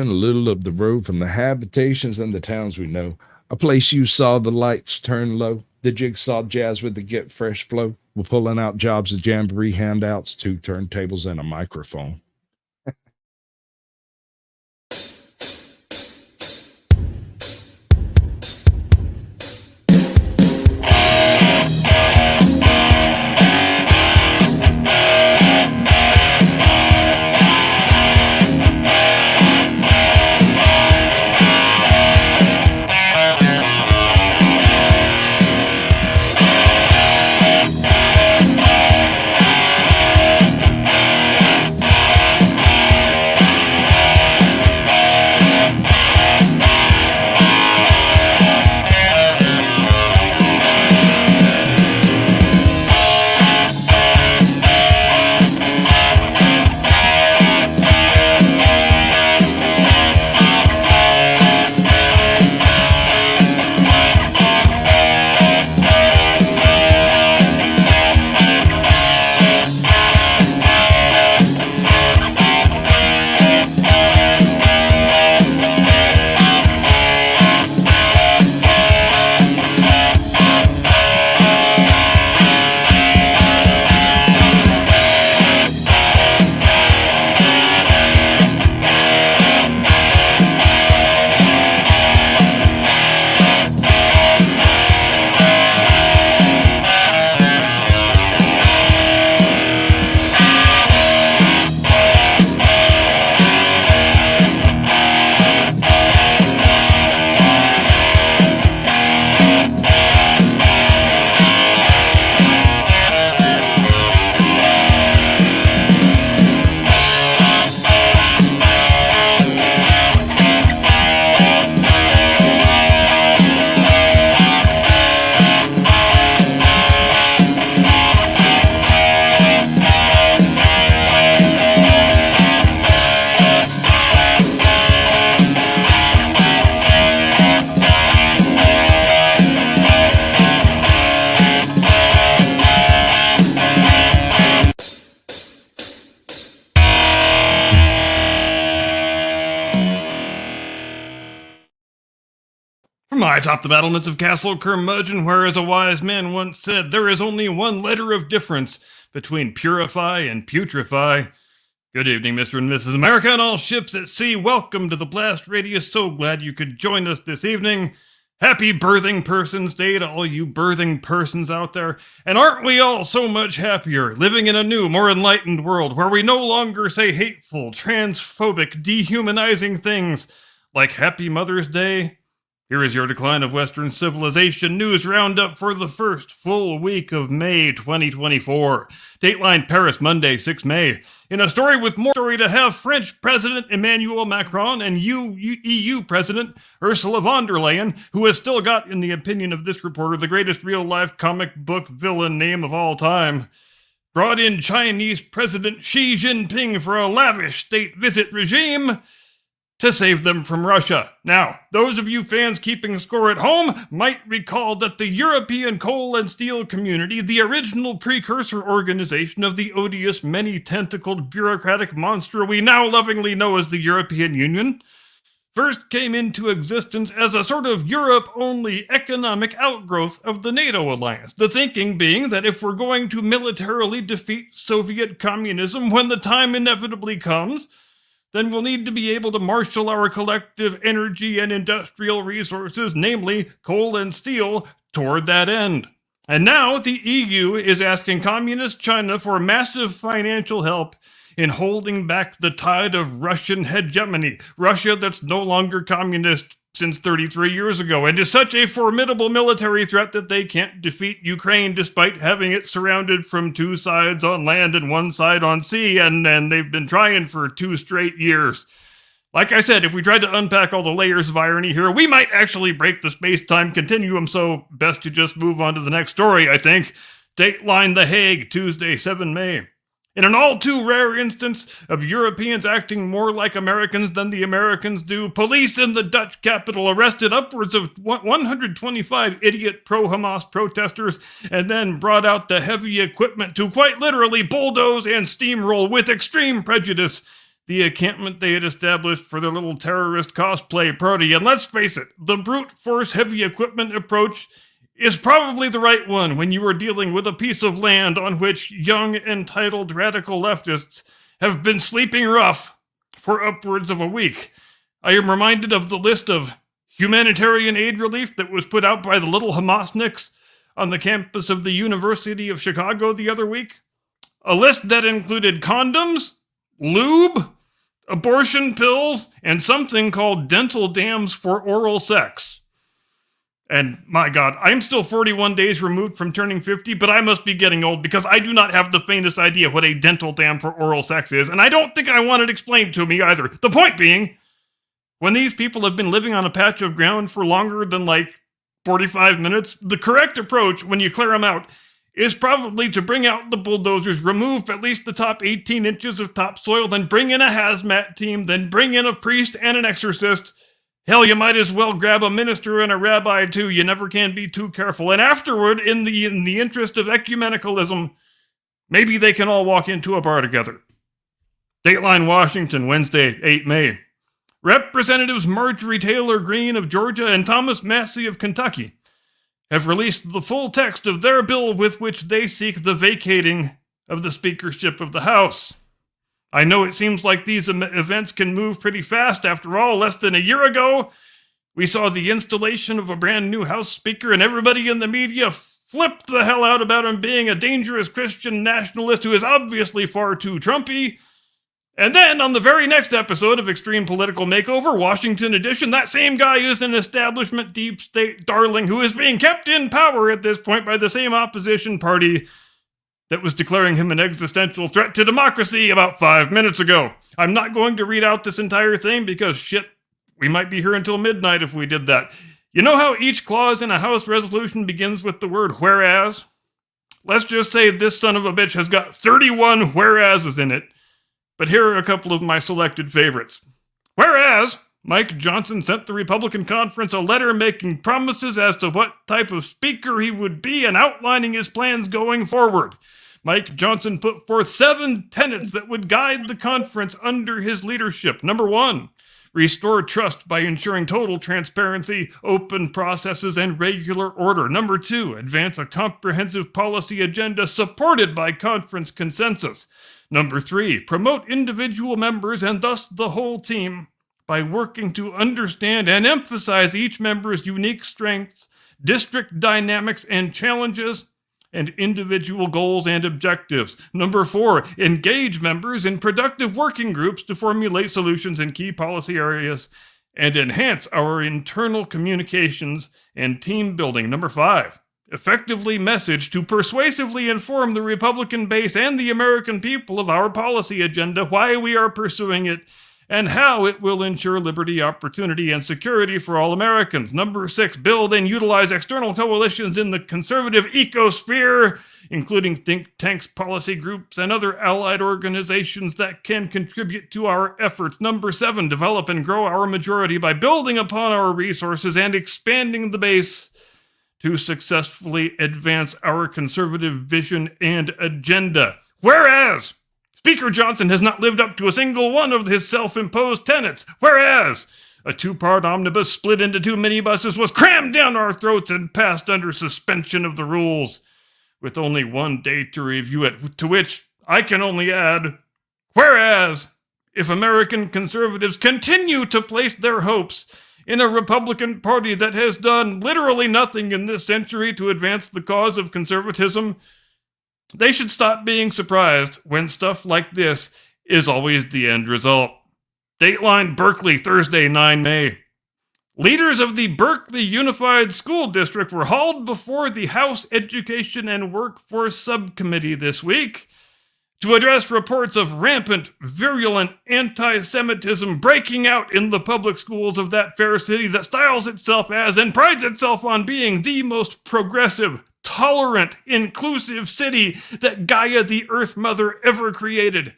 a little of the road from the habitations and the towns we know. A place you saw the lights turn low, the jigsaw jazz with the get fresh flow. We're pulling out jobs of jamboree handouts, two turntables, and a microphone. From high atop the battlements of Castle Curmudgeon, where, as a wise man once said, there is only one letter of difference between purify and putrefy. Good evening, Mr. and Mrs. America, and all ships at sea. Welcome to the Blast Radius. So glad you could join us this evening. Happy Birthing Persons Day to all you birthing persons out there. And aren't we all so much happier living in a new, more enlightened world where we no longer say hateful, transphobic, dehumanizing things like Happy Mother's Day? Here is your Decline of Western Civilization news roundup for the first full week of May 2024. Dateline Paris, Monday, 6 May. In a story with more story to have, French President Emmanuel Macron and EU President Ursula von der Leyen, who has still got, in the opinion of this reporter, the greatest real-life comic book villain name of all time, brought in Chinese President Xi Jinping for a lavish state visit regime to save them from Russia. Now, those of you fans keeping score at home might recall that the European coal and steel community, the original precursor organization of the odious, many-tentacled bureaucratic monster we now lovingly know as the European Union, first came into existence as a sort of Europe-only economic outgrowth of the NATO alliance. The thinking being that if we're going to militarily defeat Soviet communism when the time inevitably comes, then we'll need to be able to marshal our collective energy and industrial resources, namely coal and steel, toward that end. And now the EU is asking communist China for massive financial help in holding back the tide of Russian hegemony. Russia that's no longer communist since 33 years ago, and is such a formidable military threat that they can't defeat Ukraine despite having it surrounded from two sides on land and one side on sea, and they've been trying for 2 straight years. Like I said, if we tried to unpack all the layers of irony here, we might actually break the space-time continuum, so best to just move on to the next story, I think. Dateline The Hague, Tuesday, 7 May. In an all-too-rare instance of Europeans acting more like Americans than the Americans do, police in the Dutch capital arrested upwards of 125 idiot pro-Hamas protesters and then brought out the heavy equipment to quite literally bulldoze and steamroll with extreme prejudice the encampment they had established for their little terrorist cosplay party. And let's face it, the brute force heavy equipment approach is probably the right one when you are dealing with a piece of land on which young, entitled radical leftists have been sleeping rough for upwards of a week. I am reminded of the list of humanitarian aid relief that was put out by the little Hamasniks on the campus of the University of Chicago the other week. A list that included condoms, lube, abortion pills, and something called dental dams for oral sex. And my God, I'm still 41 days removed from turning 50, but I must be getting old because I do not have the faintest idea what a dental dam for oral sex is, and I don't think I want it explained to me either. The point being, when these people have been living on a patch of ground for longer than like 45 minutes, the correct approach when you clear them out is probably to bring out the bulldozers, remove at least the top 18 inches of topsoil, then bring in a hazmat team, then bring in a priest and an exorcist. Hell, you might as well grab a minister and a rabbi too. You never can be too careful. And afterward, in the interest of ecumenicalism, maybe they can all walk into a bar together. Dateline Washington, Wednesday, 8 May. Representatives Marjorie Taylor Greene of Georgia and Thomas Massie of Kentucky have released the full text of their bill with which they seek the vacating of the speakership of the House. I know it seems like these events can move pretty fast. After all, less than a year ago, we saw the installation of a brand new House Speaker, and everybody in the media flipped the hell out about him being a dangerous Christian nationalist who is obviously far too Trumpy. And then, on the very next episode of Extreme Political Makeover, Washington Edition, that same guy is an establishment deep state darling who is being kept in power at this point by the same opposition party that was declaring him an existential threat to democracy about 5 minutes ago. I'm not going to read out this entire thing because, shit, we might be here until midnight if we did that. You know how each clause in a House resolution begins with the word whereas? Let's just say this son of a bitch has got 31 whereases in it. But here are a couple of my selected favorites. Whereas Mike Johnson sent the Republican conference a letter making promises as to what type of speaker he would be and outlining his plans going forward. Mike Johnson put forth 7 tenets that would guide the conference under his leadership. Number 1, restore trust by ensuring total transparency, open processes, and regular order. Number 2, advance a comprehensive policy agenda supported by conference consensus. Number 3, promote individual members and thus the whole team by working to understand and emphasize each member's unique strengths, district dynamics and challenges, and individual goals and objectives. Number 4, engage members in productive working groups to formulate solutions in key policy areas and enhance our internal communications and team building. Number 5, effectively message to persuasively inform the Republican base and the American people of our policy agenda, why we are pursuing it, and how it will ensure liberty, opportunity, and security for all Americans. Number 6, build and utilize external coalitions in the conservative ecosphere, including think tanks, policy groups, and other allied organizations that can contribute to our efforts. Number 7, develop and grow our majority by building upon our resources and expanding the base to successfully advance our conservative vision and agenda. Whereas Speaker Johnson has not lived up to a single one of his self-imposed tenets. Whereas a 2-part omnibus split into 2 minibuses was crammed down our throats and passed under suspension of the rules, with only 1 day to review it, to which I can only add, whereas if American conservatives continue to place their hopes in a Republican Party that has done literally nothing in this century to advance the cause of conservatism, they should stop being surprised when stuff like this is always the end result. Dateline Berkeley, Thursday, 9 May. Leaders of the Berkeley Unified School District were hauled before the House Education and Workforce Subcommittee this week to address reports of rampant, virulent anti-Semitism breaking out in the public schools of that fair city that styles itself as and prides itself on being the most progressive, tolerant, inclusive city that Gaia the Earth Mother ever created.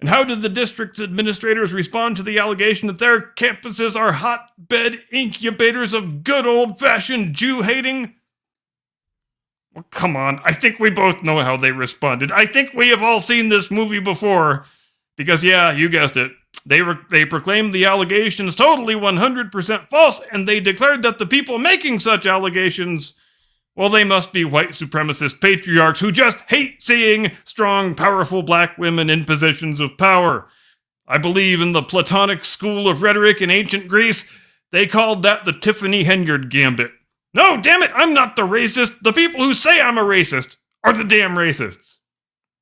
And how did the district's administrators respond to the allegation that their campuses are hotbed incubators of good old-fashioned Jew-hating? Well, come on, I think we both know how they responded. I think we have all seen this movie before, Because, yeah, you guessed it. They proclaimed the allegations totally 100% false, and they declared that the people making such allegations, well, they must be white supremacist patriarchs who just hate seeing strong, powerful black women in positions of power. I believe in the Platonic school of rhetoric in ancient Greece. They called that the Tiffany Henyard gambit. No, damn it, I'm not the racist. The people who say I'm a racist are the damn racists.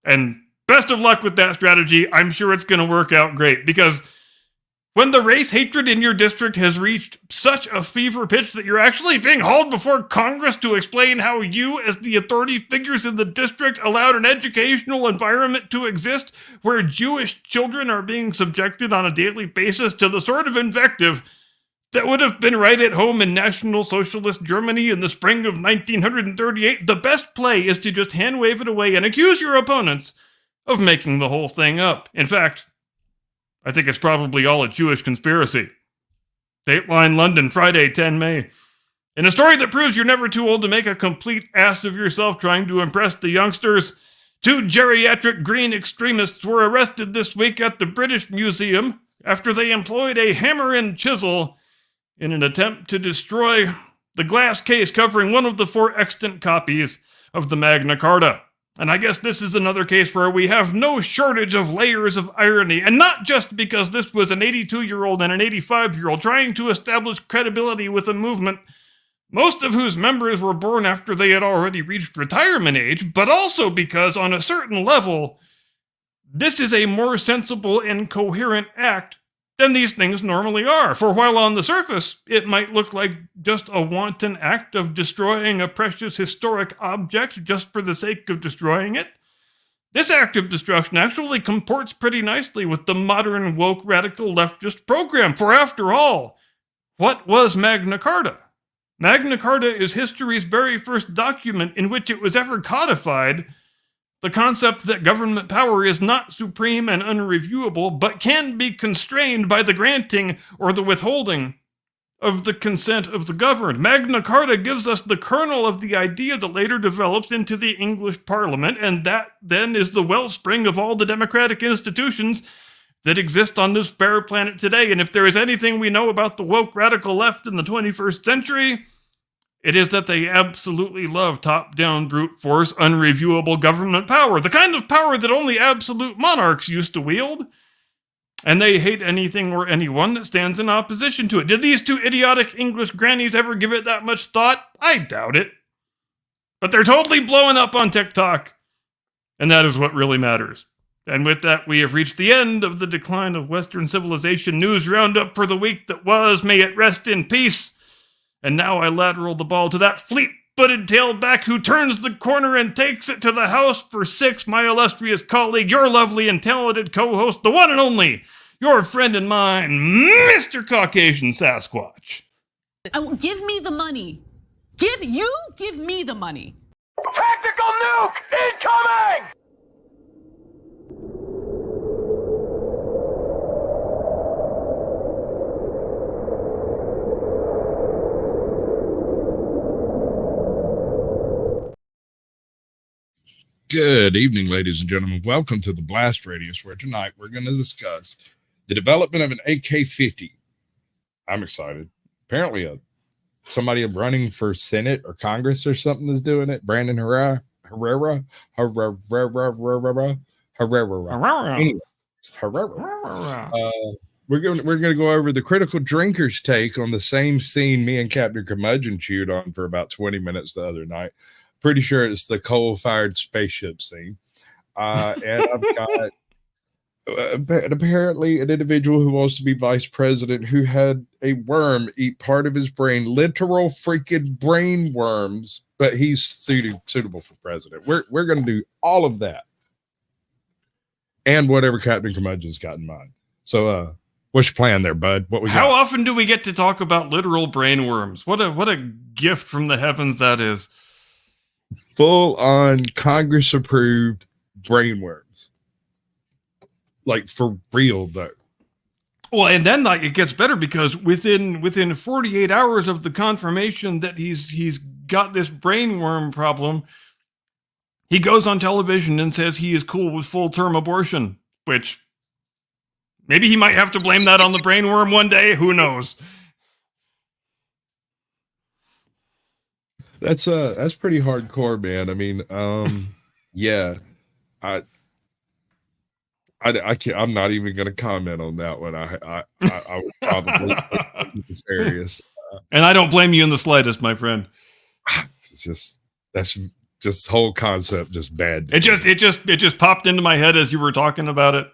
And best of luck with that strategy. I'm sure it's going to work out great, because when the race hatred in your district has reached such a fever pitch that you're actually being hauled before Congress to explain how you, as the authority figures in the district, allowed an educational environment to exist where Jewish children are being subjected on a daily basis to the sort of invective that would have been right at home in National Socialist Germany in the spring of 1938, the best play is to just hand-wave it away and accuse your opponents of making the whole thing up. In fact, I think it's probably all a Jewish conspiracy. Dateline London, Friday, 10 May. In a story that proves you're never too old to make a complete ass of yourself trying to impress the youngsters, 2 geriatric green extremists were arrested this week at the British Museum after they employed a hammer and chisel in an attempt to destroy the glass case covering one of the 4 extant copies of the Magna Carta. And I guess this is another case where we have no shortage of layers of irony, and not just because this was an 82-year-old and an 85-year-old trying to establish credibility with a movement, most of whose members were born after they had already reached retirement age, but also because, on a certain level, this is a more sensible and coherent act than these things normally are. For while on the surface, it might look like just a wanton act of destroying a precious historic object just for the sake of destroying it, this act of destruction actually comports pretty nicely with the modern woke radical leftist program. For after all, what was Magna Carta? Magna Carta is history's very first document in which it was ever codified the concept that government power is not supreme and unreviewable, but can be constrained by the granting or the withholding of the consent of the governed. Magna Carta gives us the kernel of the idea that later develops into the English Parliament, and that then is the wellspring of all the democratic institutions that exist on this fair planet today. And if there is anything we know about the woke radical left in the 21st century, it is that they absolutely love top-down brute force, unreviewable government power, the kind of power that only absolute monarchs used to wield. And they hate anything or anyone that stands in opposition to it. Did these 2 idiotic English grannies ever give it that much thought? I doubt it. But they're totally blowing up on TikTok, and that is what really matters. And with that, we have reached the end of the Decline of Western Civilization news roundup for the week that was. May it rest in peace. And now I lateral the ball to that fleet-footed tailback who turns the corner and takes it to the house for 6, my illustrious colleague, your lovely and talented co-host, the one and only, your friend and mine, Mr. Caucasian Sasquatch. Give me the money. Give me the money. Tactical nuke incoming! Good evening, ladies and gentlemen. Welcome to the Blast Radius, where tonight we're going to discuss the development of an AK-50. I'm excited. Apparently, somebody running for Senate or Congress or something is doing it. Brandon Herrera. Anyway, Herrera. We're going to go over the critical drinker's take on the same scene me and Captain Curmudgeon chewed on for about 20 minutes the other night. Pretty sure it's the coal-fired spaceship scene. And I've got apparently an individual who wants to be vice president who had a worm eat part of his brain, literal freaking brain worms, but he's suitable for president. We're going to do all of that and whatever Captain Curmudgeon's got in mind. So, what's your plan there, bud? What we got? How often do we get to talk about literal brain worms? What a gift from the heavens that is. Full on Congress approved brain worms. Like for real though. Well, and then it gets better because within 48 hours of the confirmation that he's got this brain worm problem, he goes on television and says he is cool with full-term abortion, which Maybe he might have to blame that on the brainworm one day. Who knows? That's pretty hardcore, man. I mean, yeah, I can't. I'm not even going to comment on that one. I would probably say it's nefarious. And I don't blame you in the slightest, my friend. It's just that's just whole concept just bad. It just popped into my head as you were talking about it.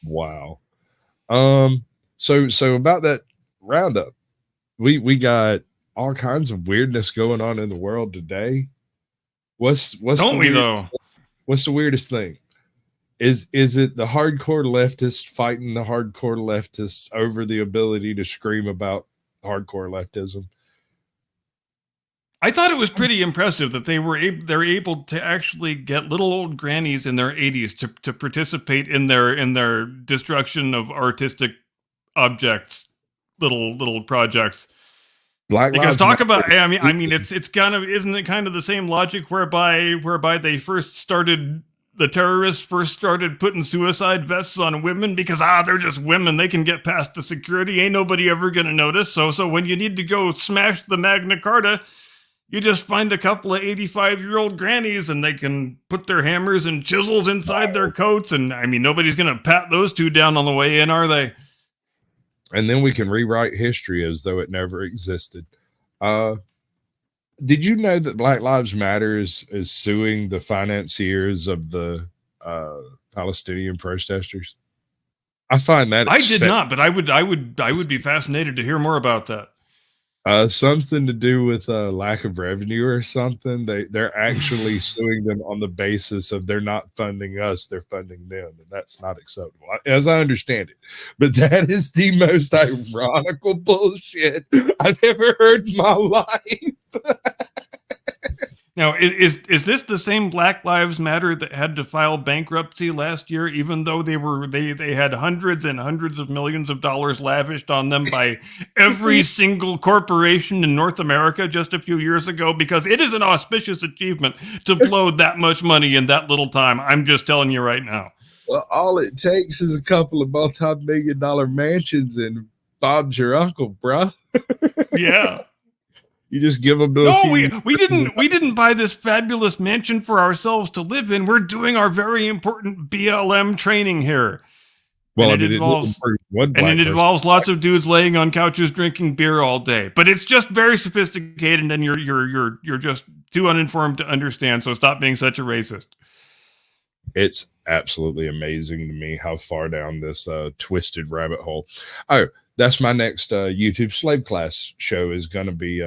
Wow. So about that roundup, we got all kinds of weirdness going on in the world today. What's Don't we though? What's the weirdest thing? Is it the hardcore leftists fighting the hardcore leftists over the ability to scream about hardcore leftism? I thought it was pretty impressive that they're able to actually get little old grannies in their 80s to participate in their destruction of artistic objects, little projects. Because talk about, I mean, it's kind of, isn't it kind of the same logic whereby the terrorists first started putting suicide vests on women because they're just women, they can get past the security, ain't nobody ever gonna notice. So when you need to go smash the Magna Carta, you just find a couple of 85-year-old grannies and they can put their hammers and chisels inside their coats, and I mean, nobody's gonna pat those two down on the way in, are they? And then we can rewrite history as though it never existed. Did you know that Black Lives Matter is suing the financiers of the Palestinian protesters? I find that I did not, but I would be fascinated to hear more about that. Something to do with lack of revenue or something. They're actually suing them on the basis of they're not funding us, they're funding them, and that's not acceptable, as I understand it. But that is the most ironical bullshit I've ever heard in my life. Now, is this the same Black Lives Matter that had to file bankruptcy last year, even though they had hundreds and hundreds of millions of dollars lavished on them by every single corporation in North America just a few years ago? Because it is an auspicious achievement to blow that much money in that little time. I'm just telling you right now. Well, all it takes is a couple of multi-million-dollar mansions and Bob's your uncle, bruh. Yeah. You just give them to no, we didn't buy this fabulous mansion for ourselves to live in. We're doing our very important BLM training here. Well, and it involves lots of dudes laying on couches drinking beer all day. But it's just very sophisticated, and you're just too uninformed to understand. So stop being such a racist. It's absolutely amazing to me how far down this twisted rabbit hole. Oh, that's my next YouTube slave class show is going to be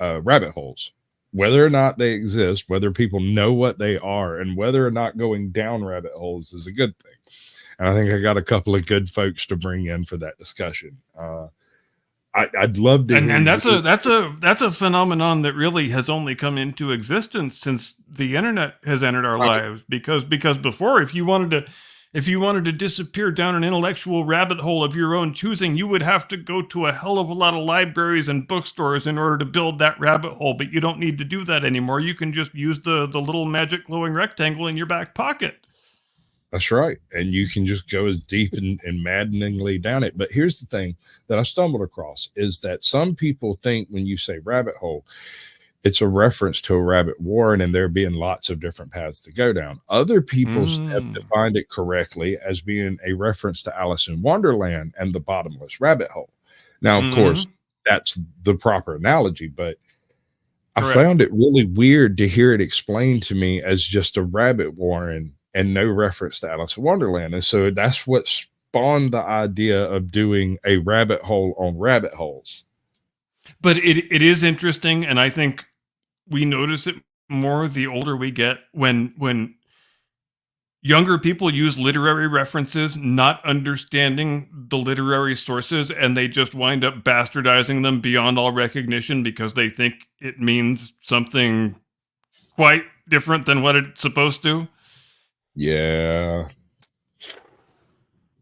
rabbit holes. Whether or not they exist, whether people know what they are, and whether or not going down rabbit holes is a good thing. And I think I got a couple of good folks to bring in for that discussion. I'd love to. And that's a phenomenon that really has only come into existence since the internet has entered our lives. Because before, if you wanted to disappear down an intellectual rabbit hole of your own choosing, you would have to go to a hell of a lot of libraries and bookstores in order to build that rabbit hole. But you don't need to do that anymore. You can just use the little magic glowing rectangle in your back pocket. That's right. And you can just go as deep and maddeningly down it. But here's the thing that I stumbled across is that some people think when you say rabbit hole, it's a reference to a rabbit warren and there being lots of different paths to go down. Other people have defined it correctly as being a reference to Alice in Wonderland and the bottomless rabbit hole. Now, of course, that's the proper analogy, but I found it really weird to hear it explained to me as just a rabbit warren and no reference to Alice in Wonderland. And so that's what spawned the idea of doing a rabbit hole on rabbit holes. But it is interesting, and I think we notice it more the older we get when younger people use literary references, not understanding the literary sources, and they just wind up bastardizing them beyond all recognition because they think it means something quite different than what it's supposed to. Yeah.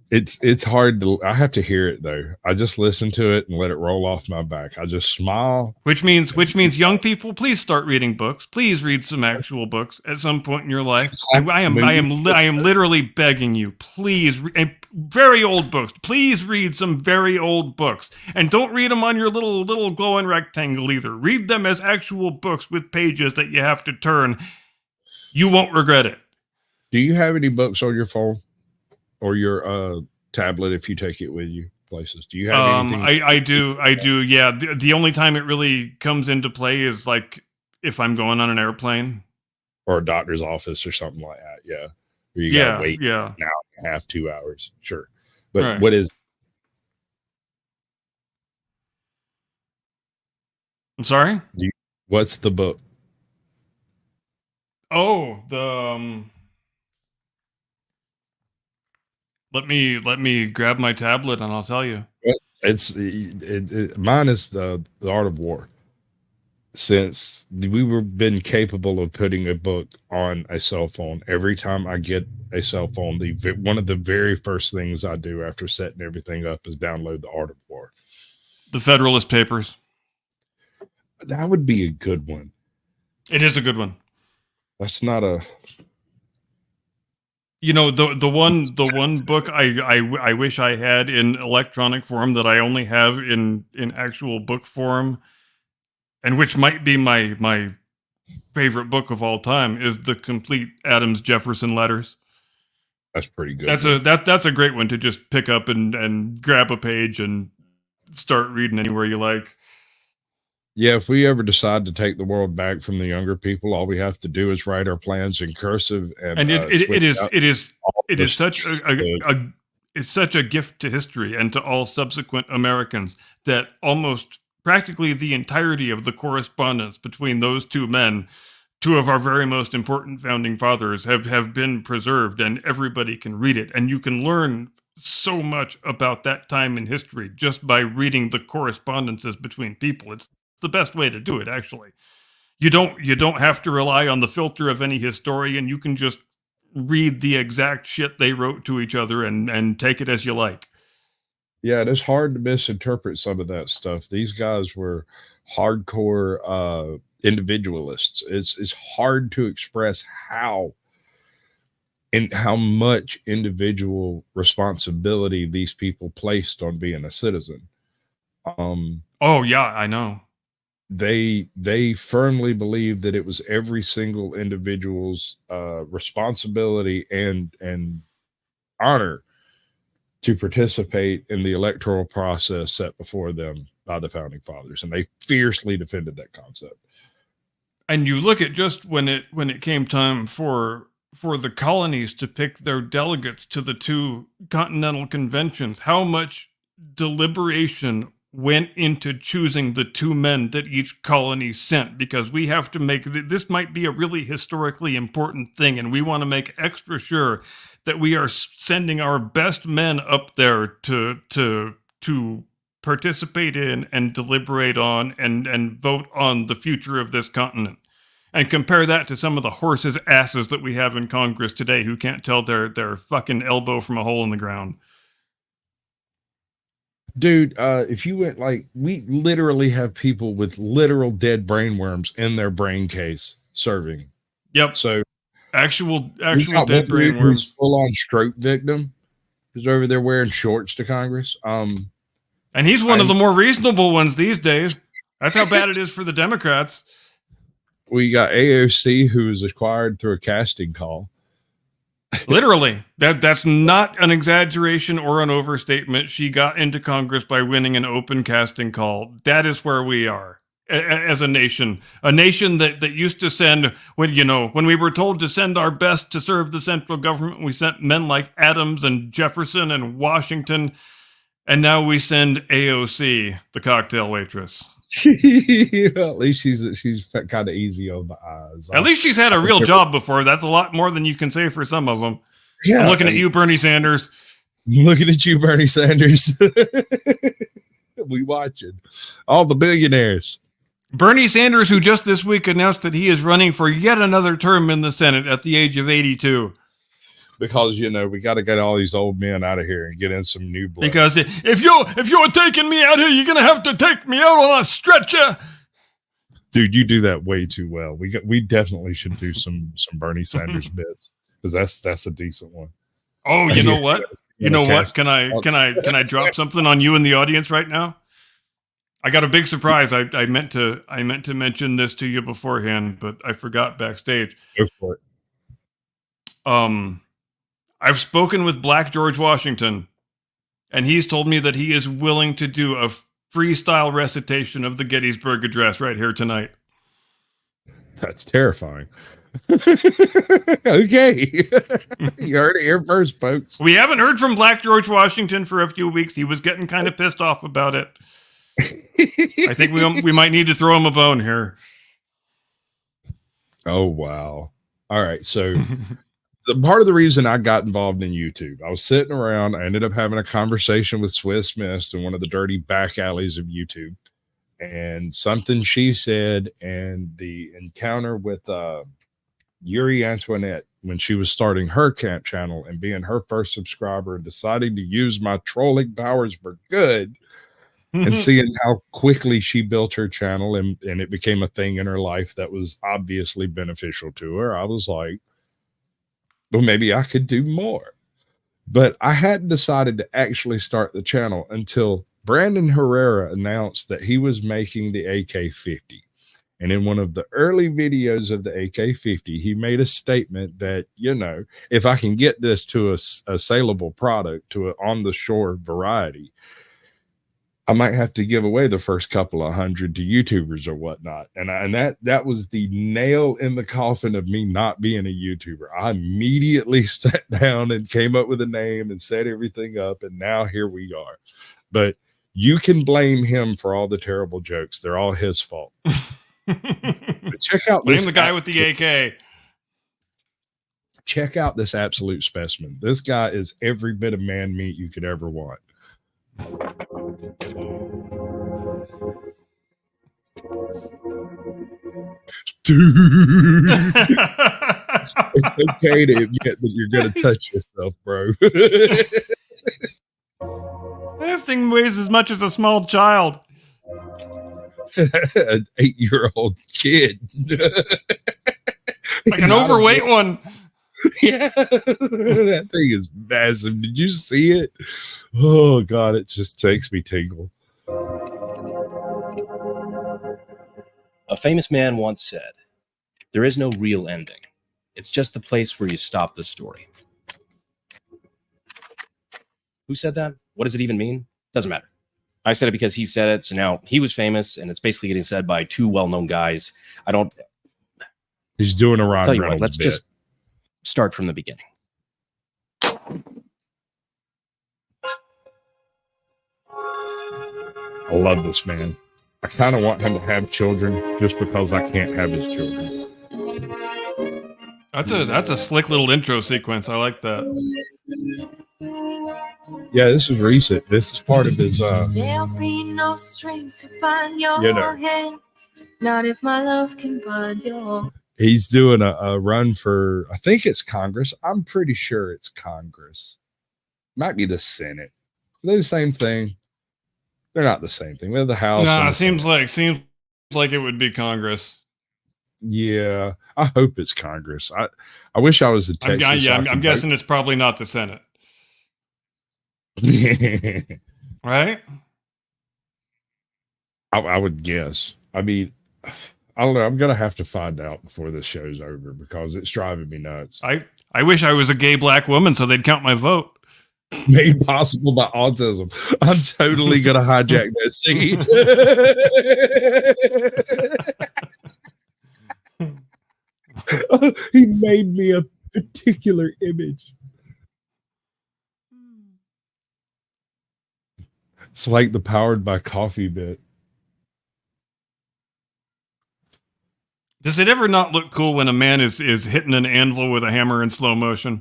It's hard to. I have to hear it though. I just listen to it and let it roll off my back. I just smile. Which means young people, please start reading books. Please read some actual books at some point in your life. I am literally begging you. Please, and very old books. Please read some very old books, and don't read them on your little glowing rectangle either. Read them as actual books with pages that you have to turn. You won't regret it. Do you have any books on your phone or your tablet if you take it with you places? Do you have anything? I do. Yeah. The only time it really comes into play is like if I'm going on an airplane or a doctor's office or something like that. Yeah. Where you gotta wait an hour and a half, 2 hours. Sure. But Right. what is? I'm sorry? What's the book? Oh, let me grab my tablet and I'll tell you. Mine is the Art of War. Since we were been capable of putting a book on a cell phone, every time I get a cell phone, one of the very first things I do after setting everything up is download the Art of War. The Federalist Papers. That would be a good one. It is a good one. That's not a. You know, the one book I wish I had in electronic form that I only have in actual book form, and which might be my favorite book of all time, is the complete Adams Jefferson letters. That's pretty good. That's a great one to just pick up and grab a page and start reading anywhere you like. Yeah, if we ever decide to take the world back from the younger people, all we have to do is write our plans in cursive, and it is such a gift to history and to all subsequent Americans that almost practically the entirety of the correspondence between those two men, two of our very most important founding fathers, have been preserved, and everybody can read it, and you can learn so much about that time in history just by reading the correspondences between people. It's the best way to do it, actually. You don't have to rely on the filter of any historian. You can just read the exact shit they wrote to each other and take it as you like. Yeah, it is hard to misinterpret some of that stuff. These guys were hardcore individualists. It's hard to express how much individual responsibility these people placed on being a citizen. Oh yeah, I know. They firmly believed that it was every single individual's responsibility and honor to participate in the electoral process set before them by the founding fathers, and they fiercely defended that concept. And you look at just when it came time for the colonies to pick their delegates to the two continental conventions, how much deliberation went into choosing the two men that each colony sent, because we have to make this might be a really historically important thing, and we want to make extra sure that we are sending our best men up there to participate in and deliberate on and vote on the future of this continent. And compare that to some of the horses' asses that we have in Congress today who can't tell their fucking elbow from a hole in the ground. Dude, if you went, like, we literally have people with literal dead brain worms in their brain case serving. Yep. So actual dead brain worms. Who's full on stroke victim who's over there wearing shorts to Congress. And he's one of the more reasonable ones these days. That's how bad it is for the Democrats. We got AOC, who was acquired through a casting call. Literally, that's not an exaggeration or an overstatement. She got into Congress by winning an open casting call. That is where we are as a nation that used to send, when we were told to send our best to serve the central government, we sent men like Adams and Jefferson and Washington, and now we send AOC, the cocktail waitress. At least she's kind of easy on the eyes. At least she's had a real job before. That's a lot more than you can say for some of them. Yeah, I'm looking at you, Bernie Sanders. Looking at you, Bernie Sanders. We watching all the billionaires. Bernie Sanders, who just this week announced that he is running for yet another term in the Senate at the age of 82. because we got to get all these old men out of here and get in some new blood. Because if you're taking me out here, you're gonna have to take me out on a stretcher. Dude, you do that way too well. We definitely should do some Bernie Sanders bits, because that's a decent one. Oh, you know what? You know what? Can I drop something on you in the audience right now? I got a big surprise. I meant to mention this to you beforehand, but I forgot backstage. Go for it. I've spoken with Black George Washington, and he's told me that he is willing to do a freestyle recitation of the Gettysburg Address right here tonight. That's terrifying. Okay. You heard it here first, folks. We haven't heard from Black George Washington for a few weeks. He was getting kind of pissed off about it. I think we might need to throw him a bone here. Oh, wow. All right. So the part of the reason I got involved in YouTube, I was sitting around. I ended up having a conversation with Swiss Miss in one of the dirty back alleys of YouTube. And something she said, and the encounter with Yuri Antoinette when she was starting her camp channel and being her first subscriber and deciding to use my trolling powers for good, and seeing how quickly she built her channel and it became a thing in her life that was obviously beneficial to her, I was like, well, maybe I could do more. But I hadn't decided to actually start the channel until Brandon Herrera announced that he was making the AK-50. And in one of the early videos of the AK-50, he made a statement that, if I can get this to a saleable product, to an on-the-shore variety, I might have to give away the first couple of hundred to YouTubers or whatnot. And that was the nail in the coffin of me not being a YouTuber. I immediately sat down and came up with a name and set everything up. And now here we are. But you can blame him for all the terrible jokes. They're all his fault. But check out blame the guy with the AK. Check out this absolute specimen. This guy is every bit of man meat you could ever want. Dude, it's okay to admit that you're gonna touch yourself, bro. That thing weighs as much as a small child. An 8-year-old kid. Like an overweight one. Yeah, that thing is massive. Did you see it? Oh God, it just takes me tingle. A famous man once said, "There is no real ending. It's just the place where you stop the story." Who said that? What does it even mean? Doesn't matter. I said it because he said it, so now he was famous, and it's basically getting said by two well-known guys. He's doing a Ryan Tell you Reynolds what, let's bit. just start from the beginning. I love this man. I kind of want him to have children just because I can't have his children. That's a slick little intro sequence. I like that. Yeah, this is recent. This is part of his There'll be no strings to bind your hands. Not if my love can bind your. He's doing a run for, I think it's Congress. I'm pretty sure it's Congress. Might be the Senate. They're the same thing. They're not the same thing. They're the House. Nah, seems like it would be Congress. Yeah, I hope it's Congress. I wish I was the Texas. I'm guessing it's probably not the Senate. Right? I would guess. I mean, I don't know. I'm gonna have to find out before this show's over because it's driving me nuts. I wish I was a gay black woman so they'd count my vote. Made possible by autism. I'm totally gonna hijack that scene. He made me a particular image. It's like the powered by coffee bit. Does it ever not look cool when a man is hitting an anvil with a hammer in slow motion?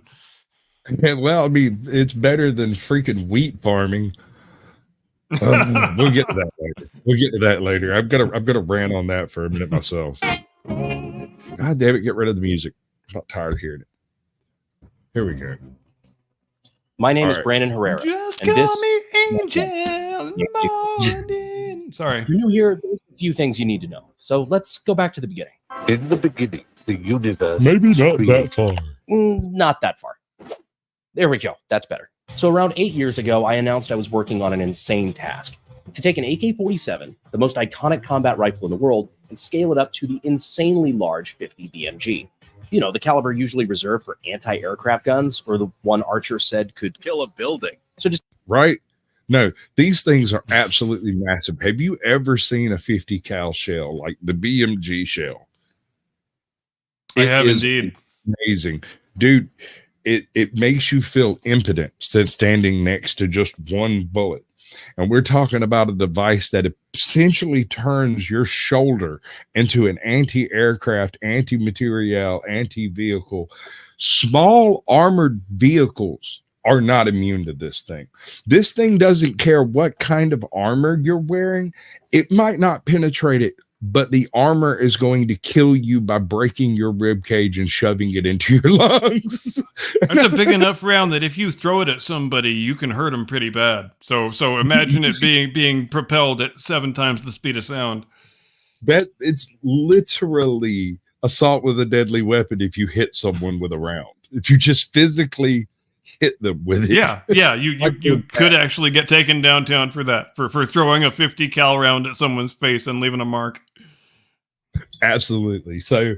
Well, I mean, it's better than freaking wheat farming. We'll get to that later. I'm gonna rant on that for a minute myself. God damn it, get rid of the music. I'm not tired of hearing it. Here we go. My name All is right. Brandon Herrera. Just and call this, me Angel in the morning. Sorry. if you're new here, there's a few things you need to know. So let's go back to the beginning. In the beginning, the universe. Maybe was not created. that far. Not that far. There we go. That's better. So around 8 years ago, I announced I was working on an insane task to take an AK-47, the most iconic combat rifle in the world, and scale it up to the insanely large 50 BMG. You know, the caliber usually reserved for anti-aircraft guns, or the one Archer said could kill a building. So just Right? No, these things are absolutely massive. Have you ever seen a 50 cal shell, like the BMG shell? I It have is indeed. amazing. Dude, it makes you feel impotent standing next to just one bullet. And we're talking about a device that essentially turns your shoulder into an anti-aircraft, anti-material, anti-vehicle. Small armored vehicles are not immune to this thing. This thing doesn't care what kind of armor you're wearing. It might not penetrate it, but the armor is going to kill you by breaking your rib cage and shoving it into your lungs. That's a big enough round that if you throw it at somebody, you can hurt them pretty bad. So imagine it being propelled at 7 times the speed of sound. That it's literally assault with a deadly weapon if you hit someone with a round. If you just physically hit them with it. Yeah, you could actually get taken downtown for that, for throwing a 50 cal round at someone's face and leaving a mark. Absolutely. So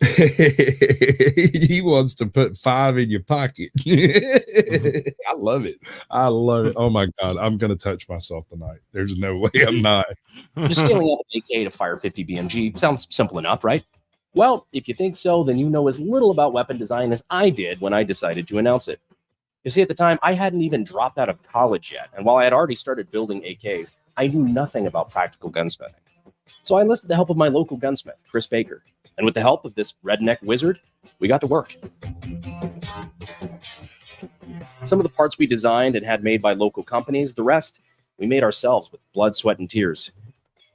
he wants to put 5 in your pocket. I love it. I love it. Oh my God. I'm going to touch myself tonight. There's no way I'm not. Just scaling up an AK to fire 50 BMG sounds simple enough, right? Well, if you think so, then you know as little about weapon design as I did when I decided to announce it. You see, at the time, I hadn't even dropped out of college yet, and while I had already started building AKs, I knew nothing about practical gunsmithing. So I enlisted the help of my local gunsmith, Chris Baker, and with the help of this redneck wizard, we got to work. Some of the parts we designed and had made by local companies, the rest we made ourselves with blood, sweat, and tears,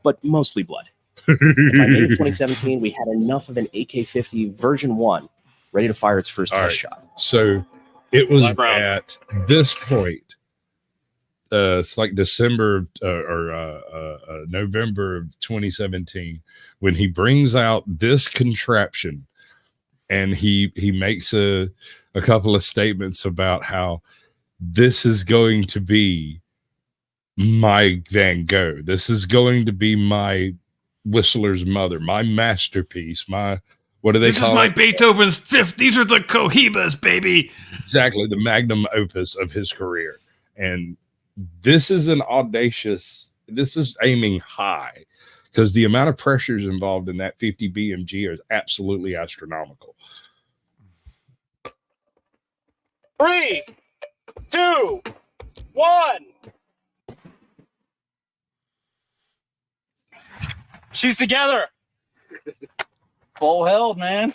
but mostly blood. By May of 2017, we had enough of an AK-50 version 1 ready to fire its first All test right. shot. So it was Brown. at this point, it's like December or November of 2017, when he brings out this contraption and he makes a couple of statements about how this is going to be my Van Gogh. This is going to be my Whistler's Mother, my masterpiece, my, what do they This is call my it? Beethoven's 5th. These are the Cohibas, baby. Exactly, the magnum opus of his career. And this is an audacious, this is aiming high, because the amount of pressures involved in that 50 BMG are absolutely astronomical. 3, 2, 1. She's together. Full held, man.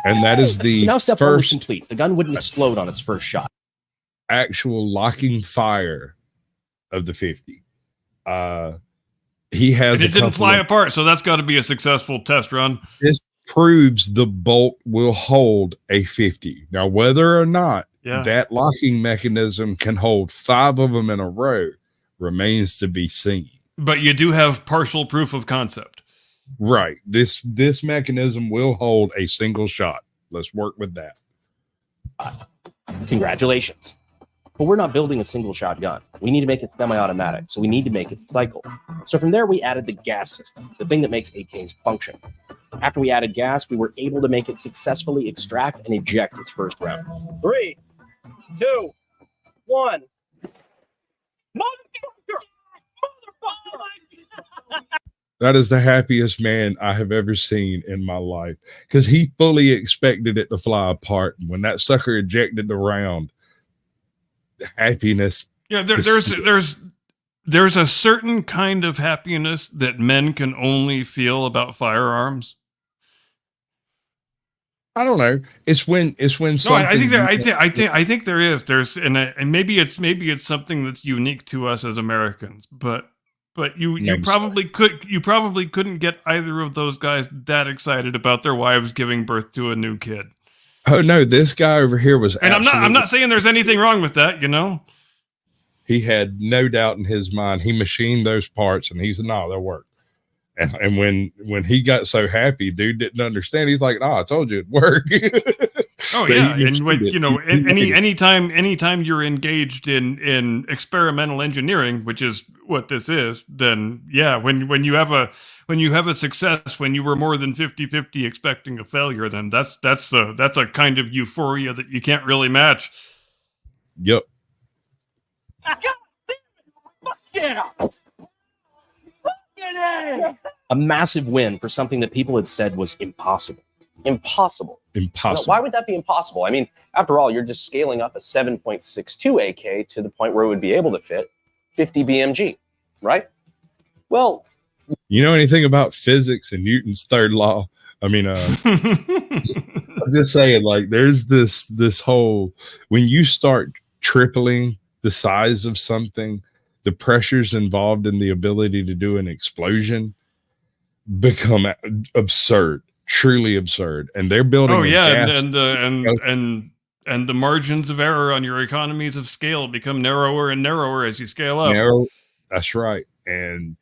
And that is So the now step 1 was first complete. The gun wouldn't explode on its first shot. actual locking fire of the 50. He has And a it didn't couple fly of- apart, so that's got to be a successful test run. This proves the bolt will hold a 50. Now, whether or not Yeah. that locking mechanism can hold 5 of them in a row remains to be seen. But you do have partial proof of concept. Right. This mechanism will hold a single shot. Let's work with that. Congratulations. But we're not building a single shot gun. We need to make it semi-automatic, so we need to make it cycle. So from there, we added the gas system, the thing that makes AKs function. After we added gas, we were able to make it successfully extract and eject its first round. 3, 2, 1. Motherfucker! That is the happiest man I have ever seen in my life, because he fully expected it to fly apart. And when that sucker ejected the round, the happiness. Yeah, This- there's a certain kind of happiness that men can only feel about firearms. I don't know. It's when No, something. I think there is. And maybe it's something that's unique to us as Americans, but you I'm probably couldn't get either of those guys that excited about their wives giving birth to a new kid. Oh no, this guy over here was, And I'm not saying there's anything wrong with that, you know. He had no doubt in his mind. He machined those parts, and he said, "No, they'll work." And when he got so happy, dude didn't understand. He's like, "No, I told you it'd work." Oh But yeah, he and when, machined you know, it. anytime you're engaged in experimental engineering, which is what this is, then yeah, when you have a success, when you were more than 50-50 expecting a failure, then that's a kind of euphoria that you can't really match. Yep. Yeah. A massive win for something that people had said was impossible. Impossible. Impossible. Why would that be impossible? I mean, after all, you're just scaling up a 7.62 AK to the point where it would be able to fit 50 BMG, right? Well, You know anything about physics and Newton's third law? I mean, I'm just saying, like, there's this whole, when you start tripling the size of something, the pressures involved in the ability to do an explosion become absurd, truly absurd. And they're building. Oh a yeah, gas and the margins of error on your economies of scale become narrower and narrower as you scale up. narrow. That's right. And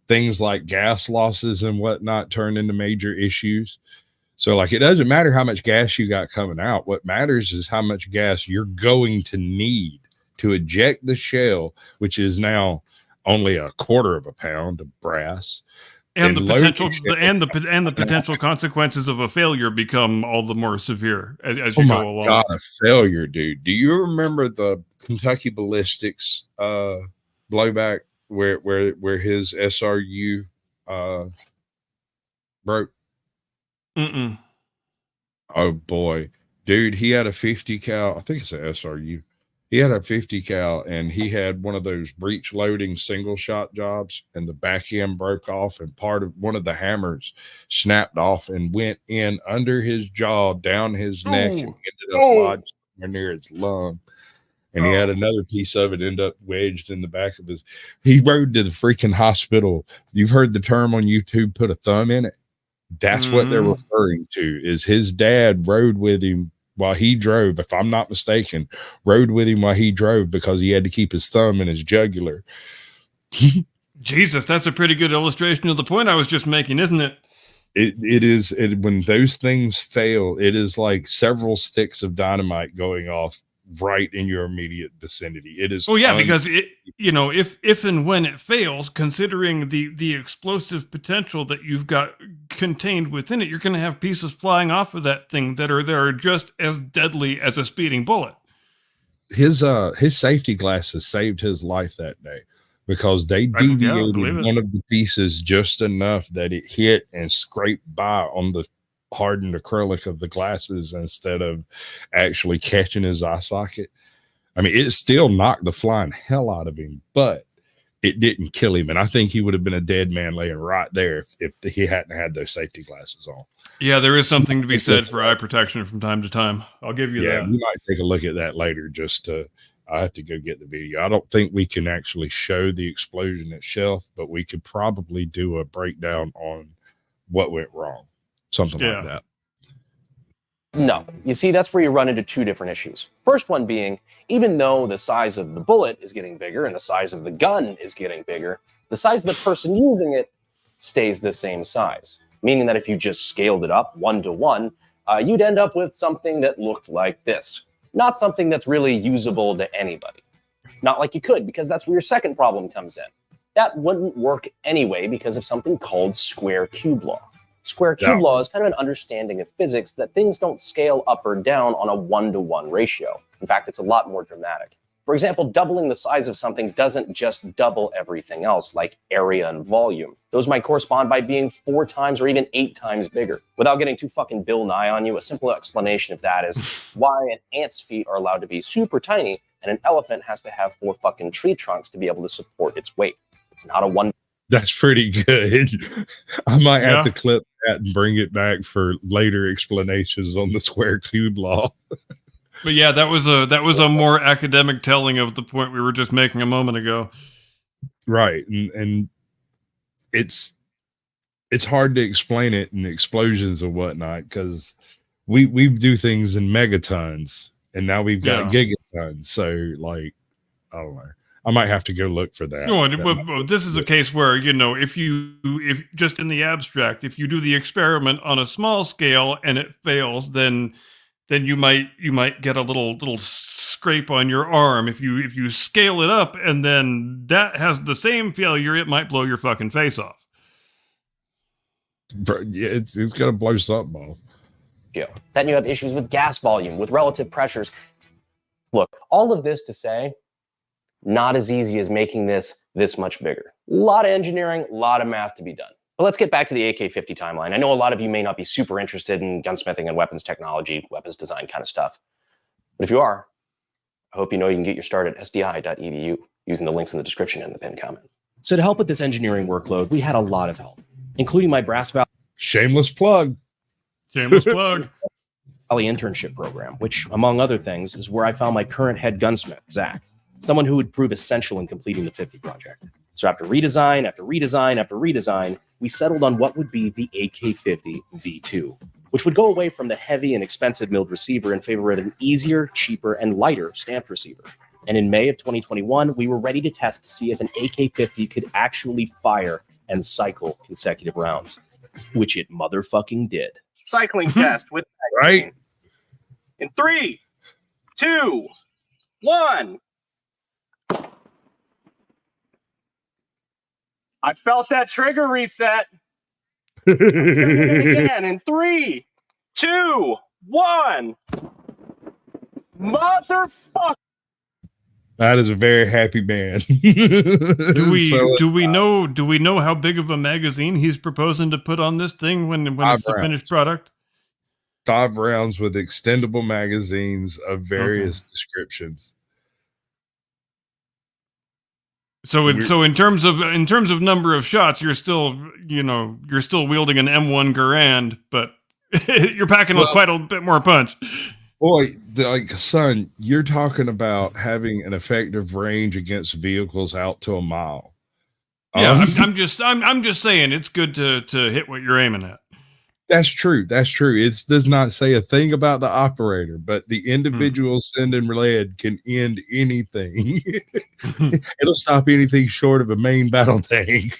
things like gas losses and whatnot turn into major issues. So, like, it doesn't matter how much gas you got coming out. What matters is how much gas you're going to need to eject the shell, which is now only 1/4 of a pound of brass. And the load potential the shell. and the potential consequences of a failure become all the more severe as Oh you my go along. God, a failure, dude. Do you remember the Kentucky Ballistics blowback where his SRU broke? Mm-mm. Oh boy, dude, he had a 50 cal. I think it's an SRU. He had a 50 cal, and he had one of those breech loading single shot jobs, and the back end broke off, and part of one of the hammers snapped off and went in under his jaw, down his neck, and ended up lodged somewhere near his lung. And he had another piece of it end up wedged in the back of his. He rode to the freaking hospital. You've heard the term on YouTube, put a thumb in it. That's what they're referring to. Is his dad rode with him while he drove, if I'm not mistaken, rode with him while he drove because he had to keep his thumb in his jugular. Jesus, that's a pretty good illustration of the point I was just making, isn't it? It is. When those things fail, it is like several sticks of dynamite going off right in your immediate vicinity. It is. Oh yeah, because it, you know, if and when it fails, considering the explosive potential that you've got contained within it, you're going to have pieces flying off of that thing that are just as deadly as a speeding bullet. His safety glasses saved his life that day because they deviated one of the pieces just enough that it hit and scraped by on the hardened acrylic of the glasses instead of actually catching his eye socket. I mean, it still knocked the flying hell out of him, but it didn't kill him. And I think he would have been a dead man laying right there if he hadn't had those safety glasses on. Yeah, there is something to be said for eye protection from time to time. I'll give you that. We might take a look at that later. I have to go get the video. I don't think we can actually show the explosion itself, but we could probably do a breakdown on what went wrong. Something like that. No. You see, that's where you run into two different issues. First one being, even though the size of the bullet is getting bigger and the size of the gun is getting bigger, the size of the person using it stays the same size. Meaning that if you just scaled it up 1-to-1, you'd end up with something that looked like this. Not something that's really usable to anybody. Not like you could, because that's where your second problem comes in. That wouldn't work anyway because of something called square cube law. Square cube law is kind of an understanding of physics that things don't scale up or down on a 1-to-1 ratio. In fact, it's a lot more dramatic. For example, doubling the size of something doesn't just double everything else, like area and volume. Those might correspond by being 4 times or even 8 times bigger. Without getting too fucking Bill Nye on you, a simple explanation of that is why an ant's feet are allowed to be super tiny and an elephant has to have 4 fucking tree trunks to be able to support its weight. It's not a one. That's pretty good. I might have to clip that and bring it back for later explanations on the square cube law. But yeah, that was a more academic telling of the point we were just making a moment ago. Right. And it's hard to explain it in explosions and whatnot, because we do things in megatons, and now we've got Yeah. gigatons. So like, I don't know. I might have to go look for that. No, That but might- this is a case where, you know, if just in the abstract, if you do the experiment on a small scale and it fails, then you might get a little scrape on your arm. If you scale it up and then that has the same failure, it might blow your fucking face off. Yeah, it's gonna blow something off. Then you have issues with gas volume, with relative pressures. Look, all of this to say, not as easy as making this much bigger. A lot of engineering, a lot of math to be done. But let's get back to the AK-50 timeline. I know a lot of you may not be super interested in gunsmithing and weapons technology, weapons design kind of stuff. But if you are, I hope you know you can get your start at sdi.edu using the links in the description and the pinned comment. So to help with this engineering workload, we had a lot of help, including my Brass Shameless plug. Shameless plug. Valley internship program, which, among other things, is where I found my current head gunsmith, Zach, someone who would prove essential in completing the 50 project. So after redesign, after redesign, after redesign, we settled on what would be the AK-50 V2, which would go away from the heavy and expensive milled receiver in favor of an easier, cheaper, and lighter stamped receiver. And in May of 2021, we were ready to test to see if an AK-50 could actually fire and cycle consecutive rounds, which it motherfucking did. Cycling test with Right? in 3, 2, 1. I felt that trigger reset. Again in 3, 2, 1. Motherfucker. That is a very happy man. Do we So, do we know how big of a magazine he's proposing to put on this thing when it's the 5 finished product? 5 rounds with extendable magazines of various descriptions. So in terms of number of shots, you're still wielding an M1 Garand, but you're packing quite a bit more punch. Boy, like, son, you're talking about having an effective range against vehicles out to a mile. Yeah, I'm just saying it's good to hit what you're aiming at. That's true. That's true. It does not say a thing about the operator, but the individual sending lead can end anything. It'll stop anything short of a main battle tank.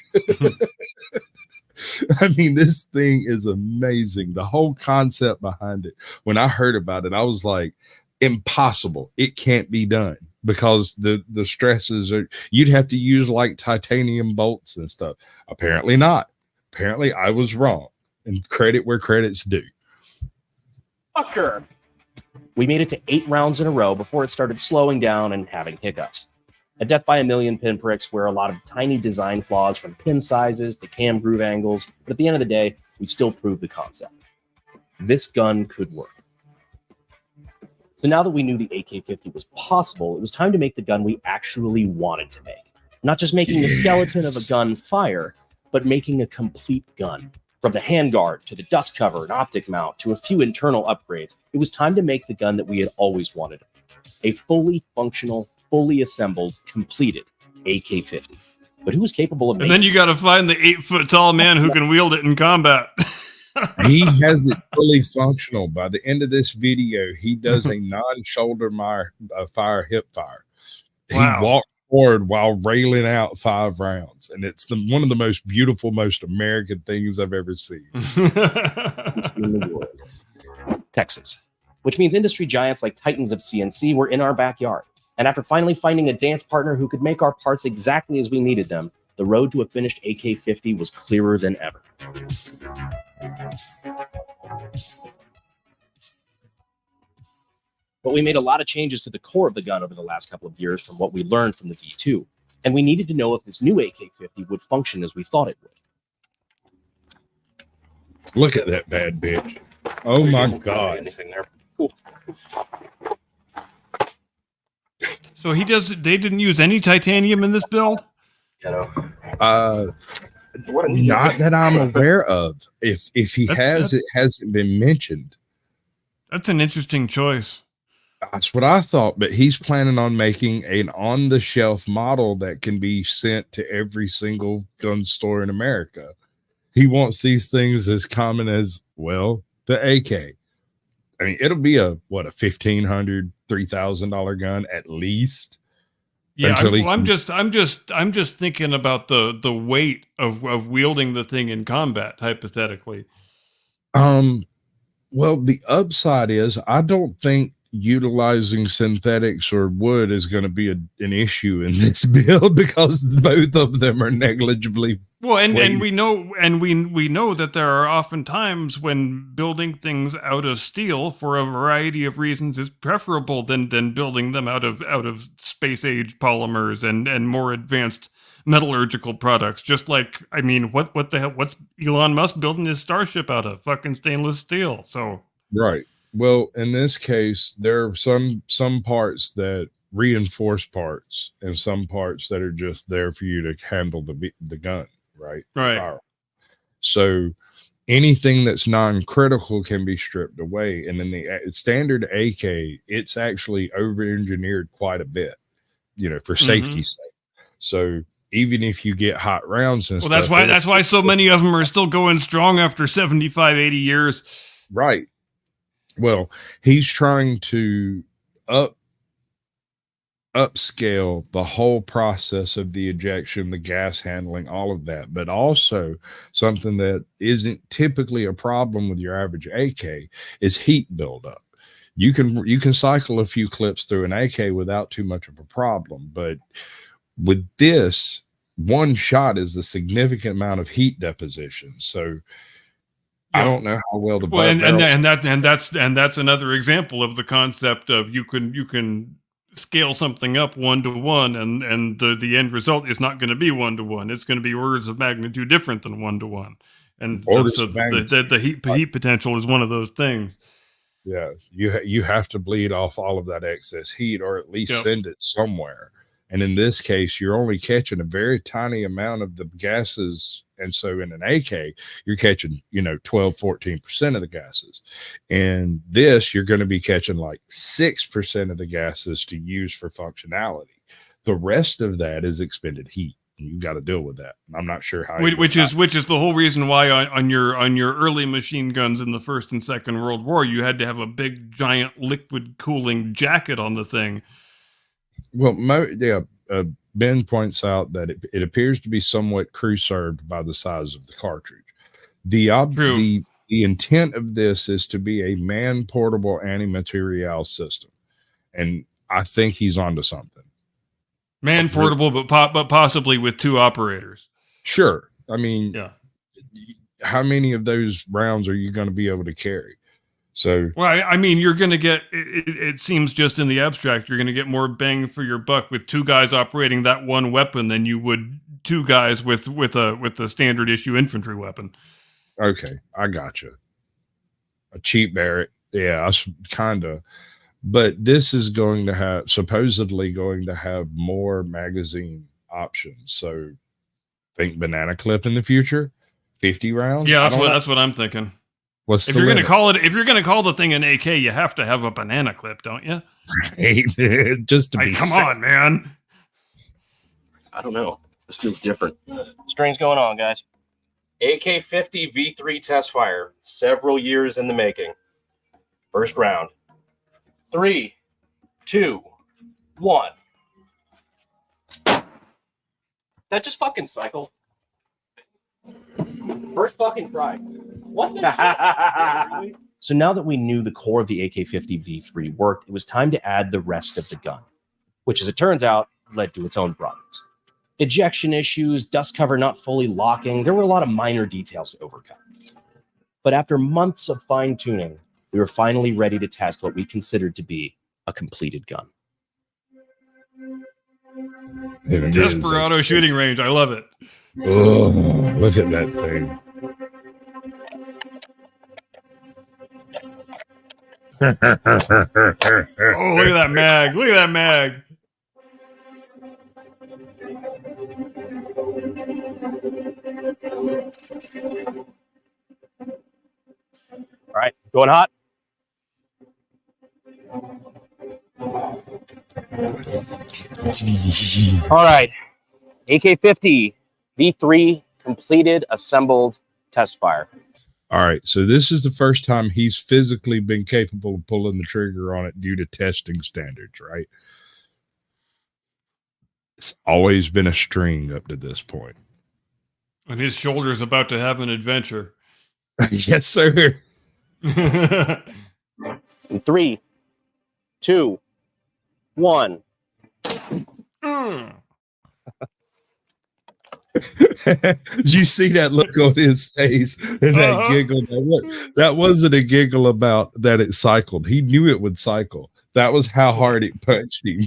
I mean, this thing is amazing. The whole concept behind it. When I heard about it, I was like, impossible. It can't be done because the stresses are, you'd have to use like titanium bolts and stuff. Apparently not. Apparently I was wrong. And credit where credit's due. Fucker. We made it to 8 rounds in a row before it started slowing down and having hiccups. A death by a million pinpricks where a lot of tiny design flaws from pin sizes to cam groove angles, but at the end of the day, we still proved the concept. This gun could work. So now that we knew the AK-50 was possible, it was time to make the gun we actually wanted to make. Not just making the skeleton of a gun fire, but making a complete gun. From the handguard to the dust cover and optic mount to a few internal upgrades, it was time to make the gun that we had always wanted. A fully functional, fully assembled, completed AK-50. But who was capable of making And then you got to find the 8-foot tall man who can wield it in combat. He has it fully functional. By the end of this video, he does a non-shoulder fire hip fire. Wow. He walked forward while railing out 5 rounds, and it's one of the most beautiful, most American things I've ever seen. in the world. Texas, which means industry giants like Titans of CNC were in our backyard. And after finally finding a dance partner who could make our parts exactly as we needed them, the road to a finished AK-50 was clearer than ever. But we made a lot of changes to the core of the gun over the last couple of years from what we learned from the V2. And we needed to know if this new AK-50 would function as we thought it would. Look at that bad bitch. Oh my God. Anything there? Cool. So they didn't use any titanium in this build? Not that I'm aware of. If he has, it hasn't been mentioned. That's an interesting choice. That's what I thought, but he's planning on making an on-the-shelf model that can be sent to every single gun store in America. He wants these things as common as, well, the AK. I mean, it'll be a $1,500, $3,000 gun at least. Yeah, Until he I'm can- just thinking about the weight of wielding the thing in combat, hypothetically. Well, the upside is I don't think utilizing synthetics or wood is going to be an issue in this build because both of them are negligibly. Well, and weighted. we know that there are often times when building things out of steel for a variety of reasons is preferable than building them out of space age polymers and more advanced metallurgical products. Just like, I mean, what the hell? What's Elon Musk building his Starship out of? Fucking stainless steel. So Right. Well, in this case, there are some parts that reinforce parts and some parts that are just there for you to handle the gun, right? Right. Firearm. So anything that's non-critical can be stripped away. And in the standard AK, it's actually over-engineered quite a bit, for safety's sake. So even if you get hot rounds and stuff. That's why so many of them are still going strong after 75, 80 years. Right. Well, he's trying to upscale the whole process of the ejection, the gas handling, all of that, but also something that isn't typically a problem with your average AK is heat buildup. You can cycle a few clips through an AK without too much of a problem, but with this, one shot is a significant amount of heat deposition. So I don't know how well the that's another example of the concept of you can scale something up 1-to-1 and the end result is not going to be 1-to-1. It's going to be orders of magnitude different than 1-to-1. And so the heat potential is one of those things. Yeah, you have to bleed off all of that excess heat or at least send it somewhere. And in this case, you're only catching a very tiny amount of the gases. And so in an AK, you're catching, 12, 14% of the gases. And this, you're going to be catching like 6% of the gases to use for functionality. The rest of that is expended heat. And you've got to deal with that. I'm not sure how. Which is the whole reason why on your early machine guns in the First and Second World War, you had to have a big giant liquid cooling jacket on the thing. Well, Ben points out that it appears to be somewhat crew served by the size of the cartridge. The intent of this is to be a man portable anti-material system, and I think he's onto something. Man portable, but possibly with 2 operators. Sure, I mean, yeah. How many of those rounds are you going to be able to carry? So, well, I mean, you're going to get, it seems just in the abstract, you're going to get more bang for your buck with 2 guys operating that one weapon than you would 2 guys with a standard issue infantry weapon. Okay. I gotcha. A cheap Barrett. Yeah. Kind of, but this is supposedly going to have more magazine options. So think banana clip in the future, 50 rounds. Yeah. That's what I'm thinking. If you're going to call the thing an AK, you have to have a banana clip, don't you? Just to be come on, man. I don't know. This feels different. Strange going on, guys. AK-50 V3 test fire. Several years in the making. First round. 3, 2, 1. That just fucking cycled. First fucking try. What the shit? So now that we knew the core of the AK-50 V3 worked, it was time to add the rest of the gun, which, as it turns out, led to its own problems. Ejection issues, dust cover not fully locking, there were a lot of minor details to overcome. But after months of fine-tuning, we were finally ready to test what we considered to be a completed gun. Desperado shooting range, I love it. Oh, look at that thing. Oh, look at that mag. Look at that mag. All right, going hot. All right, AK-50 V3 completed, assembled, test fire. All right, so this is the first time he's physically been capable of pulling the trigger on it due to testing standards, right? It's always been a string up to this point. And his shoulder's about to have an adventure. Yes, sir. In 3, 2, 1. Did you see that look on his face and that giggle? That wasn't a giggle about that it cycled. He knew it would cycle. That was how hard it punched him.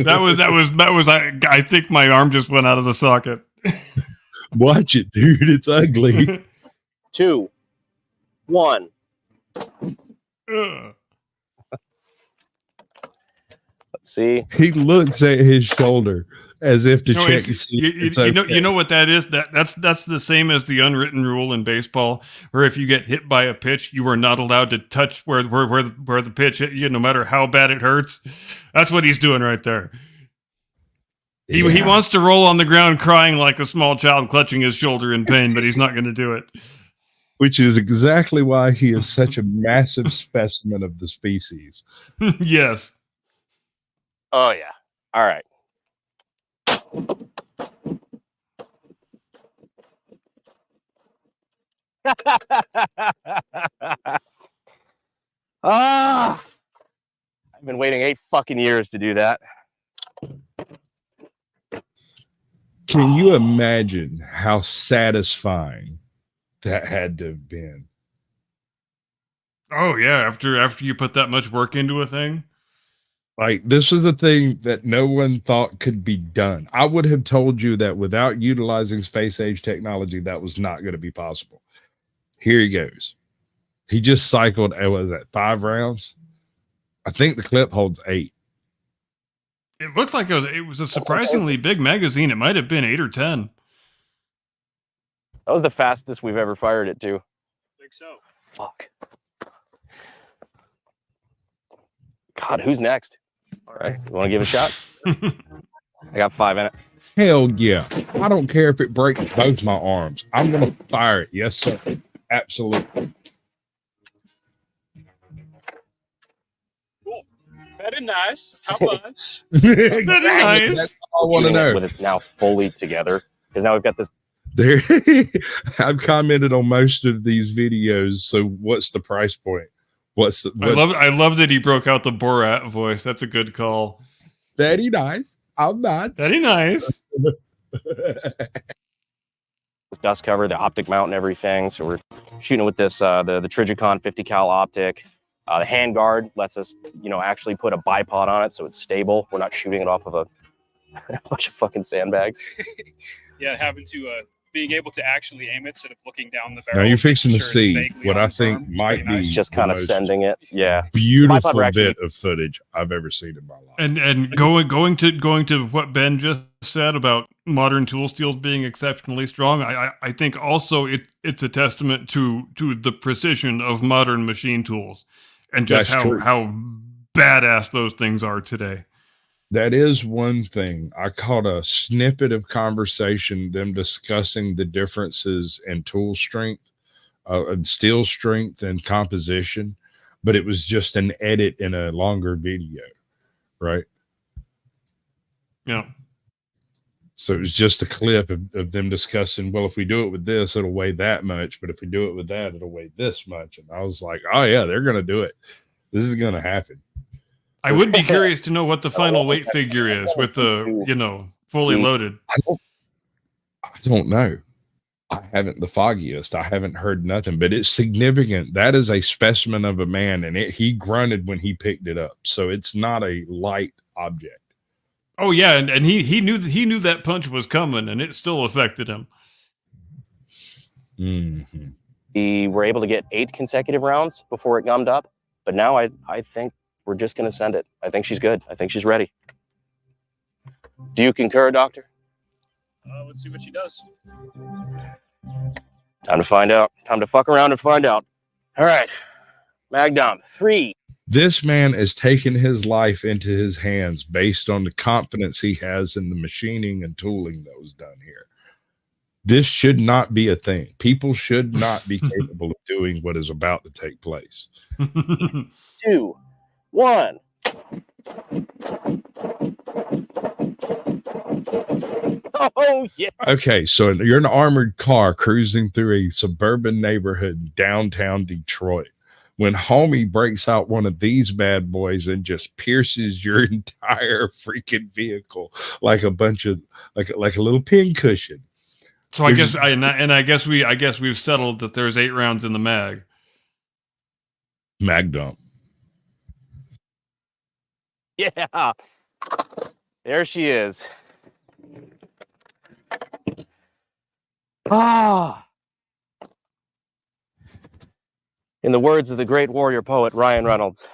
that was. I think my arm just went out of the socket. Watch it, dude. It's ugly. 2, 1. Ugh. Let's see. He looks at his shoulder as if to No, check to see. You know what that is? That's the same as the unwritten rule in baseball, where if you get hit by a pitch, you are not allowed to touch where the pitch hit you, no matter how bad it hurts. That's what he's doing right there. He wants to roll on the ground crying like a small child clutching his shoulder in pain, but he's not going to do it. Which is exactly why he is such a massive specimen of the species. Yes. Oh, yeah. All right. I've been waiting 8 fucking years to do that. Can you imagine how satisfying that had to have been? Oh yeah, after you put that much work into a thing. Like, this was a thing that no one thought could be done. I would have told you that without utilizing space age technology, that was not going to be possible. Here he goes. He just cycled, what was that, 5 rounds? I think the clip holds 8. It looked like it was a surprisingly big magazine. It might have been 8 or 10. That was the fastest we've ever fired it to. I think so. Fuck. God, who's next? All right, you want to give it a shot? I got 5 in it. Hell yeah. I don't care if it breaks both my arms. I'm going to fire it. Yes, sir. Absolutely. Cool. Very nice. How much? Exactly. Nice. That's all I want to know. With it now fully together, because now we've got this. There, I've commented on most of these videos. So, what's the price point? I love that he broke out the Borat voice. That's a good call. Very nice. I'm not. Very nice. This dust cover, the optic mount, and everything. So we're shooting with this the Trijicon 50 cal optic. The hand guard lets us, actually put a bipod on it, so it's stable. We're not shooting it off of a bunch of fucking sandbags. Yeah, having to being able to actually aim it instead of looking down the barrel. Now you're fixing to Sure, see what I think confirmed. might Very nice. be Just kind of sending it. Yeah. beautiful Bipod actually- bit of footage I've ever seen in my life. And going to what Ben just said about modern tool steels being exceptionally strong, I think also it's a testament to the precision of modern machine tools and just That's true. how badass those things are today. That is one thing. I caught a snippet of conversation, them discussing the differences in tool strength, and steel strength and composition, but it was just an edit in a longer video, right? Yeah. So it was just a clip of them discussing, well, if we do it with this, it'll weigh that much, but if we do it with that, it'll weigh this much. And I was like, oh yeah, they're going to do it. This is going to happen. I would be curious to know what the final weight figure is with the, fully loaded. I don't know. I haven't the foggiest. I haven't heard nothing, but it's significant. That is a specimen of a man, and he grunted when he picked it up. So it's not a light object. Oh yeah, and he knew that punch was coming, and it still affected him. Mm-hmm. We were able to get 8 consecutive rounds before it gummed up, but now I think we're just going to send it. I think she's good. I think she's ready. Do you concur, Doctor? Let's see what she does. Time to find out. Time to fuck around and find out. All right. Mag dump. 3. This man is taking his life into his hands based on the confidence he has in the machining and tooling that was done here. This should not be a thing. People should not be capable of doing what is about to take place. 2, 1. Oh, yeah. Okay, so you're in an armored car cruising through a suburban neighborhood in downtown Detroit. When homie breaks out one of these bad boys and just pierces your entire freaking vehicle like a bunch of like a little pin cushion. So I guess we've settled that there's 8 rounds in the mag. Mag dump. Yeah. There she is. Ah. In the words of the great warrior poet Ryan Reynolds.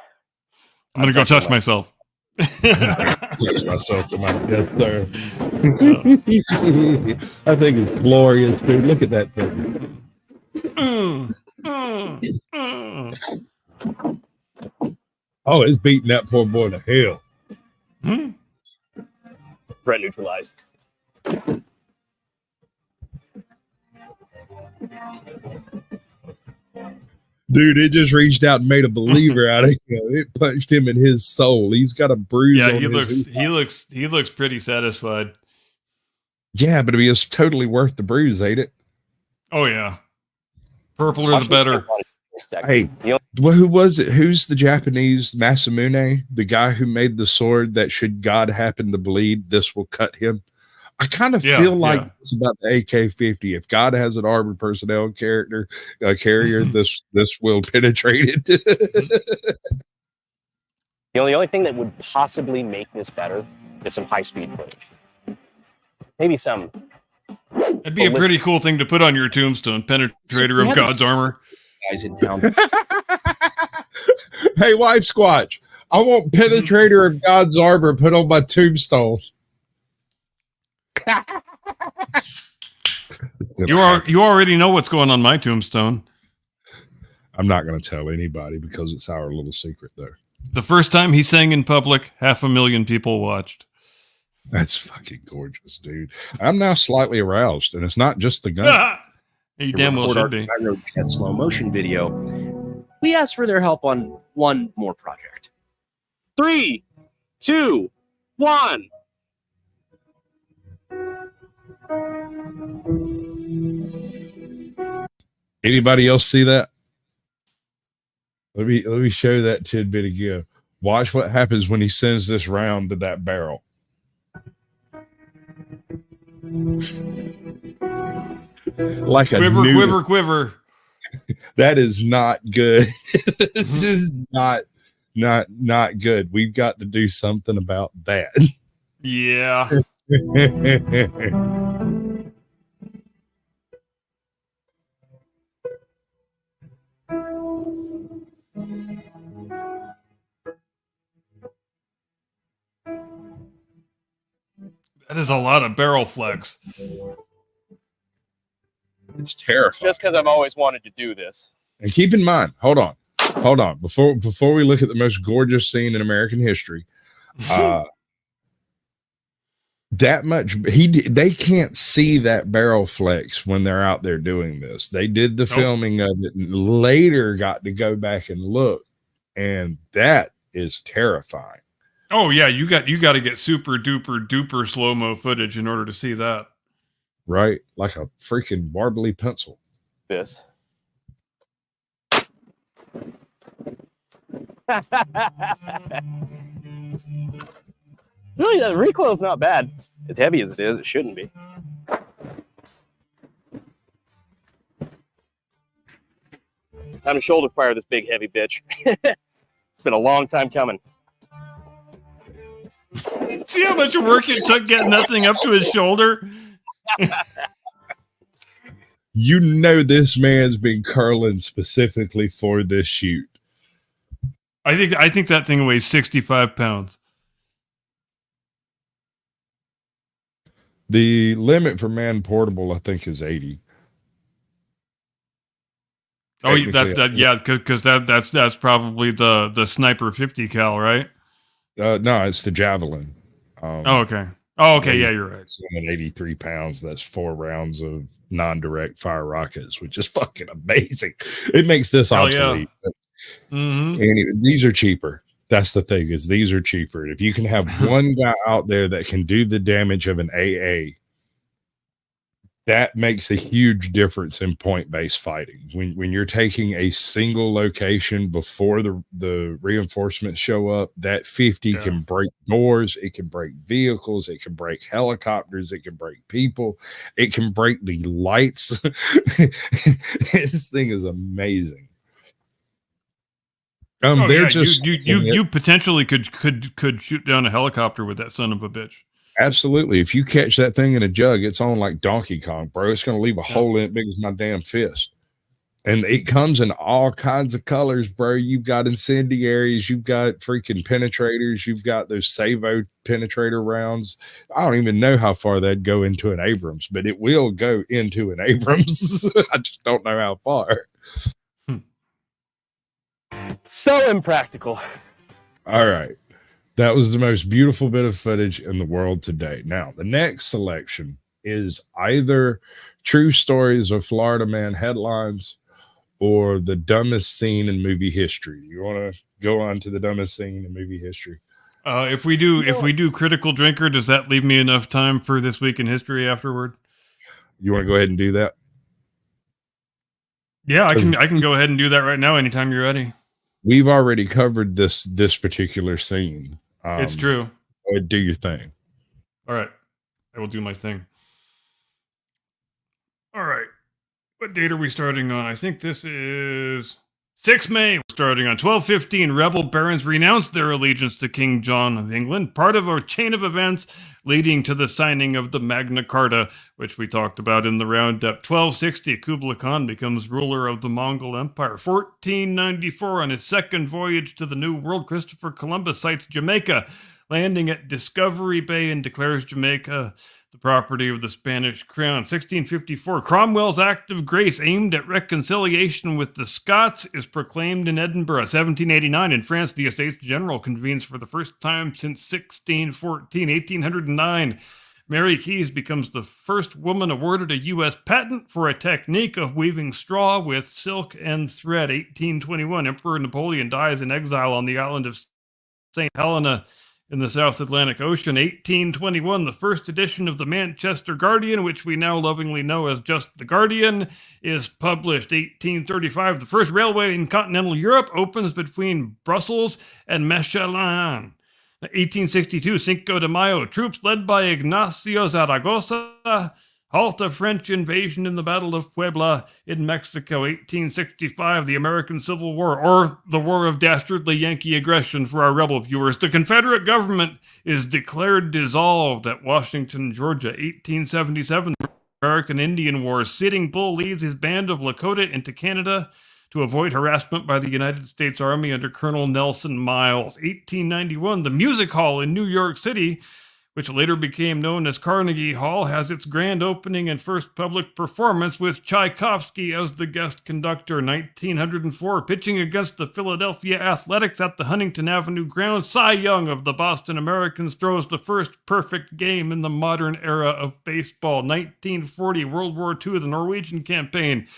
I'm going to go touch myself. Touch myself to my yes, sir. I think it's glorious, dude. Look at that thing. Oh, it's beating that poor boy to hell. Threat neutralized. Dude, it just reached out and made a believer out of him. It punched him in his soul. He's got a bruise. Yeah, on he looks pretty satisfied. Yeah, but it was totally worth the bruise, ain't it? Oh yeah, purpler the better. Hey, well, who was it? Who's the Japanese Masamune? The guy who made the sword that should God happen to bleed, this will cut him. I kind of feel like it's about the AK-50. If God has an armored personnel carrier, this will penetrate it. The only thing that would possibly make this better is some high-speed footage. Maybe some. That'd be a pretty cool thing to put on your tombstone. Penetrator of God's armor. Guys in town. Hey, wife Squatch, I want penetrator of God's armor put on my tombstone. You already know what's going on my tombstone. I'm not going to tell anybody because it's our little secret there. The first time he sang in public, 500,000 people watched. That's fucking gorgeous, dude. I'm now slightly aroused, and it's not just the gun. You damn well should be. Jet slow motion video. We asked for their help on one more project. 3, 2, 1. Anybody else see that? Let me show that tidbit again. Watch what happens when he sends this round to that barrel. Like a quiver. That is not good. This is not good. We've got to do something about that. Yeah. That is a lot of barrel flex. It's terrifying. Just because I've always wanted to do this. And keep in mind, hold on. Before we look at the most gorgeous scene in American history, that much they can't see that barrel flex when they're out there doing this. They did the filming of it and later got to go back and look, and that is terrifying. Oh yeah, you got to get super duper slow-mo footage in order to see that. Right? Like a freaking marbly pencil. This. Really, the recoil is not bad. As heavy as it is, it shouldn't be. Time to shoulder fire this big heavy bitch. It's been a long time coming. See how much work it took getting that thing up to his shoulder? You know this man's been curling specifically for this shoot. I think that thing weighs 65 pounds. The limit for man portable, I think, is 80. Oh, because that's probably the Sniper 50 cal, right? No, it's the Javelin. Okay. Oh, okay. Yeah, you're right. 83 pounds. That's 4 rounds of non-direct fire rockets, which is fucking amazing. It makes this Hell yeah. obsolete. Mm-hmm. Anyway, these are cheaper. That's the thing, is these are cheaper. If you can have one guy out there that can do the damage of an AA, that makes a huge difference in point-based fighting. When you're taking a single location before the reinforcements show up, that 50 can break doors, it can break vehicles, it can break helicopters, it can break people, it can break the lights. This thing is amazing. They're just you potentially could shoot down a helicopter with that son of a bitch. Absolutely. If you catch that thing in a jug, it's on like Donkey Kong, bro. It's going to leave a hole in it big as my damn fist. And it comes in all kinds of colors, bro. You've got incendiaries, you've got freaking penetrators, you've got those Savo penetrator rounds. I don't even know how far that'd go into an Abrams, but it will go into an Abrams. I just don't know how far. So impractical. All right. That was the most beautiful bit of footage in the world today. Now, the next selection is either true stories of Florida man headlines or the dumbest scene in movie history. You want to go on to the dumbest scene in movie history? If we do critical drinker, does that leave me enough time for this week in history afterward? You want to go ahead and do that? Yeah, I can go ahead and do that right now. Anytime you're ready. We've already covered this particular scene. It's true. Go ahead, do your thing. All right. I will do my thing. All right. What date are we starting on? I think this is 6 May. We're starting on 1215. Rebel barons renounced their allegiance to King John of England, part of a chain of events leading to the signing of the Magna Carta, which we talked about in the roundup. 1260, Kublai Khan becomes ruler of the Mongol Empire. 1494, on his second voyage to the New World, Christopher Columbus sights Jamaica, landing at Discovery Bay, and declares Jamaica the property of the Spanish crown. 1654, Cromwell's Act of Grace aimed at reconciliation with the Scots is proclaimed in Edinburgh. 1789, in France, the Estates General convenes for the first time since 1614. 1809, Mary Keyes becomes the first woman awarded a U.S. patent for a technique of weaving straw with silk and thread. 1821, Emperor Napoleon dies in exile on the island of St. Helena in the South Atlantic Ocean. 1821, the first edition of the Manchester Guardian, which we now lovingly know as just The Guardian, is published. 1835, the first railway in continental Europe opens between Brussels and Mechelin. 1862, Cinco de Mayo, troops led by Ignacio Zaragoza halt a French invasion in the Battle of Puebla in Mexico. 1865, the American Civil War, or the War of Dastardly Yankee Aggression for our rebel viewers. The Confederate government is declared dissolved at Washington, Georgia. 1877, the American Indian Wars. Sitting Bull leads his band of Lakota into Canada to avoid harassment by the United States Army under Colonel Nelson Miles. 1891, the Music Hall in New York City, which later became known as Carnegie Hall, has its grand opening and first public performance with Tchaikovsky as the guest conductor. 1904, pitching against the Philadelphia Athletics at the Huntington Avenue grounds, Cy Young of the Boston Americans throws the first perfect game in the modern era of baseball. 1940, World War II, the Norwegian campaign.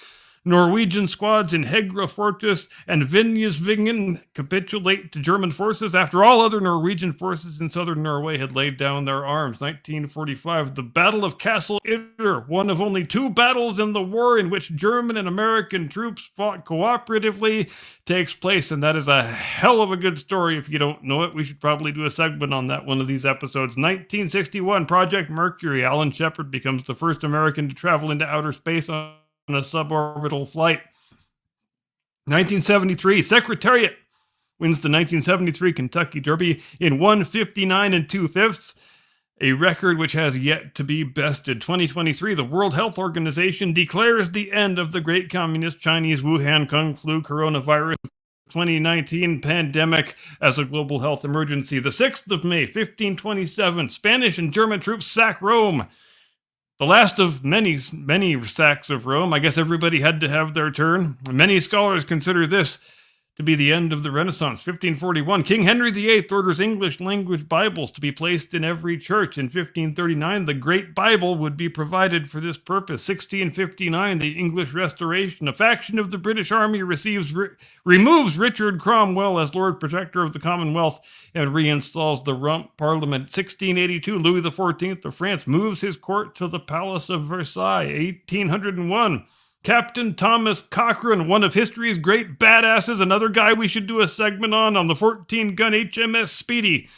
Norwegian squads in Hegra Fortress and Vinjesvingen capitulate to German forces after all other Norwegian forces in southern Norway had laid down their arms. 1945, the Battle of Castle Itter, one of only 2 battles in the war in which German and American troops fought cooperatively, takes place, and that is a hell of a good story. If you don't know it, we should probably do a segment on that one of these episodes. 1961, Project Mercury, Alan Shepard becomes the first American to travel into outer space on a suborbital flight. 1973, Secretariat wins the 1973 Kentucky Derby in 1:59 2/5, a record which has yet to be bested. 2023, the World Health Organization declares the end of the great communist Chinese Wuhan Kung Flu coronavirus 2019 pandemic as a global health emergency. The 6th of May, 1527, Spanish and German troops sack Rome. The last of many sacks of Rome. I guess everybody had to have their turn. Many scholars consider this to be the end of the Renaissance. 1541, King Henry VIII orders English language Bibles to be placed in every church. In 1539, the Great Bible would be provided for this purpose. 1659, the English Restoration. A faction of the British Army removes Richard Cromwell as Lord Protector of the Commonwealth and reinstalls the Rump Parliament. 1682, Louis XIV of France moves his court to the Palace of Versailles. 1801, Captain Thomas Cochrane, one of history's great badasses, another guy we should do a segment on the 14-gun HMS Speedy,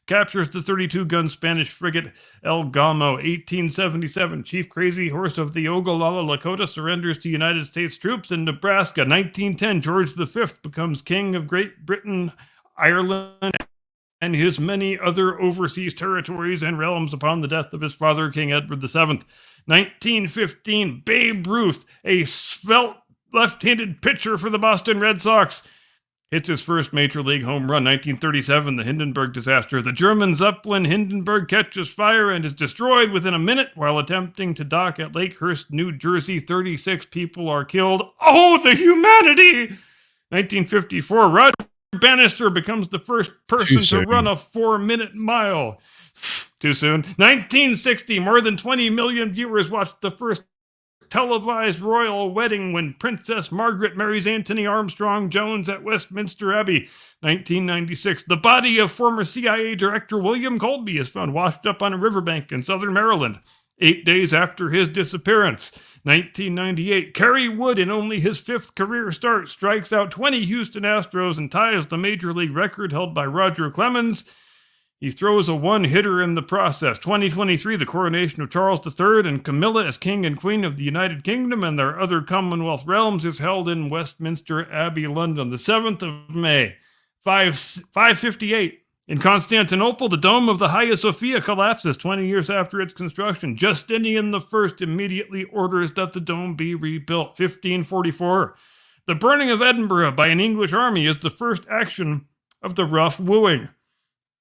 captures the 32-gun Spanish frigate El Gamo. 1877, Chief Crazy Horse of the Ogallala Lakota surrenders to United States troops in Nebraska. 1910, George V becomes King of Great Britain, Ireland, and his many other overseas territories and realms upon the death of his father, King Edward VII. 1915, Babe Ruth, a svelte left-handed pitcher for the Boston Red Sox, hits his first major league home run. 1937, the Hindenburg disaster. The German Zeppelin Hindenburg catches fire and is destroyed within a minute while attempting to dock at Lakehurst, New Jersey. 36 people are killed. Oh, the humanity! 1954, Roger Bannister becomes the first person to run a 4-minute mile. Too soon. 1960, more than 20 million viewers watched the first televised royal wedding when Princess Margaret marries Anthony Armstrong Jones at Westminster Abbey. 1996, the body of former CIA Director William Colby is found washed up on a riverbank in southern Maryland 8 days after his disappearance. 1998, Kerry Wood, in only his 5th career start, strikes out 20 Houston Astros and ties the major league record held by Roger Clemens. He throws a one-hitter in the process. 2023, the coronation of Charles III and Camilla as King and Queen of the United Kingdom and their other Commonwealth realms is held in Westminster Abbey, London. The 7th of May, 558. In Constantinople, the dome of the Hagia Sophia collapses 20 years after its construction. Justinian I immediately orders that the dome be rebuilt. 1544. The burning of Edinburgh by an English army is the first action of the rough wooing.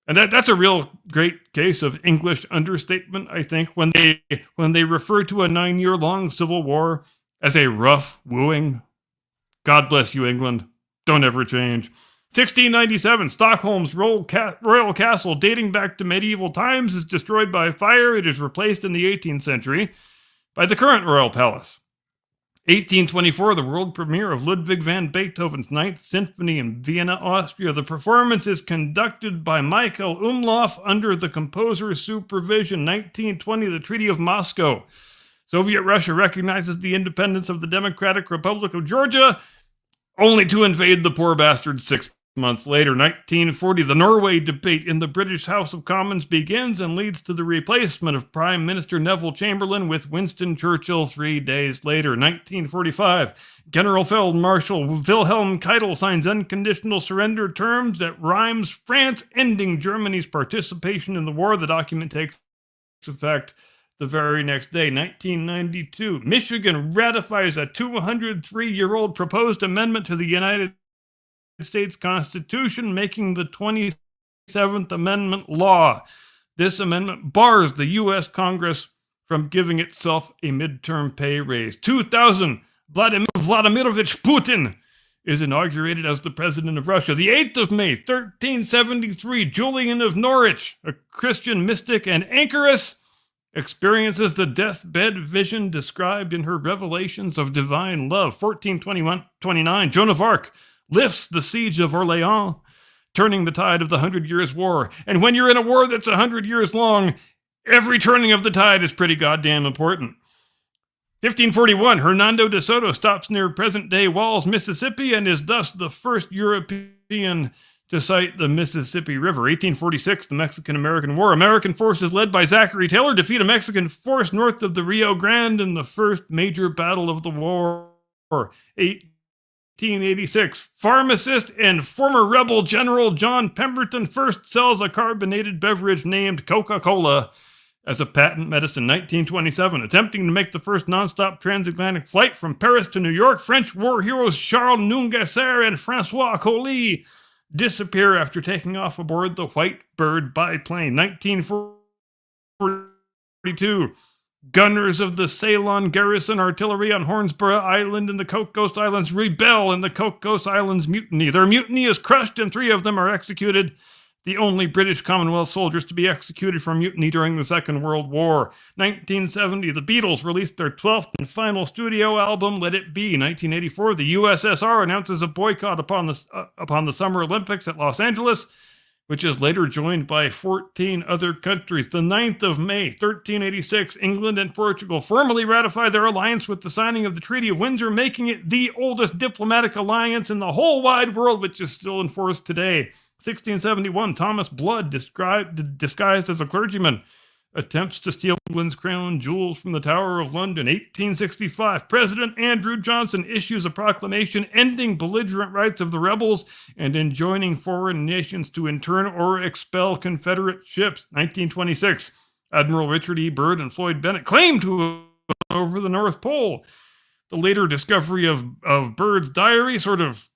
And that's a real great case of English understatement, I think, when they refer to a 9-year-long civil war as a rough wooing. God bless you, England. Don't ever change. 1697, Stockholm's royal castle, dating back to medieval times, is destroyed by fire. It is replaced in the 18th century by the current royal palace. 1824, the world premiere of Ludwig van Beethoven's Ninth Symphony in Vienna, Austria. The performance is conducted by Michael Umlauf under the composer's supervision. 1920, the Treaty of Moscow. Soviet Russia recognizes the independence of the Democratic Republic of Georgia, only to invade the poor bastards 6 months later. 1940, the Norway debate in the British House of Commons begins and leads to the replacement of Prime Minister Neville Chamberlain with Winston Churchill 3 days later. 1945, General Marshal Wilhelm Keitel signs unconditional surrender terms at Reims, France, ending Germany's participation in the war. The document takes effect the very next day. 1992, Michigan ratifies a 203-year-old proposed amendment to the United States Constitution, making the 27th Amendment law. This amendment bars the U.S. Congress from giving itself a midterm pay raise. 2000, Vladimir Vladimirovich Putin is inaugurated as the president of Russia. The 8th of May, 1373, Julian of Norwich, a Christian mystic and anchoress, experiences the deathbed vision described in her Revelations of Divine Love. 1429, Joan of Arc lifts the siege of Orleans, turning the tide of the 100 Years' War. And when you're in a war that's 100 years long, every turning of the tide is pretty goddamn important. 1541, Hernando de Soto stops near present-day Walls, Mississippi, and is thus the first European to sight the Mississippi River. 1846, the Mexican-American War. American forces led by Zachary Taylor defeat a Mexican force north of the Rio Grande in the first major battle of the war. 1886, pharmacist and former rebel General John Pemberton first sells a carbonated beverage named Coca-Cola as a patent medicine. 1927, attempting to make the first nonstop transatlantic flight from Paris to New York, French war heroes Charles Nungesser and Francois Colli disappear after taking off aboard the White Bird biplane. 1942, Gunners of the Ceylon Garrison Artillery on Hornsborough Island in the Coke Ghost Islands rebel in the Coke Ghost Islands mutiny. Their mutiny is crushed and 3 of them are executed. The only British Commonwealth soldiers to be executed for mutiny during the Second World War. 1970, the Beatles released their 12th and final studio album, Let It Be. 1984, the USSR announces a boycott upon the Summer Olympics at Los Angeles, which is later joined by 14 other countries. The 9th of May, 1386, England and Portugal formally ratified their alliance with the signing of the Treaty of Windsor, making it the oldest diplomatic alliance in the whole wide world, which is still in force today. 1671, Thomas Blood, disguised as a clergyman, attempts to steal England's crown jewels from the Tower of London. 1865, President Andrew Johnson issues a proclamation ending belligerent rights of the rebels and enjoining foreign nations to intern or expel Confederate ships. 1926, Admiral Richard E. Byrd and Floyd Bennett claim to have over the North Pole. The later discovery of Byrd's diary sort of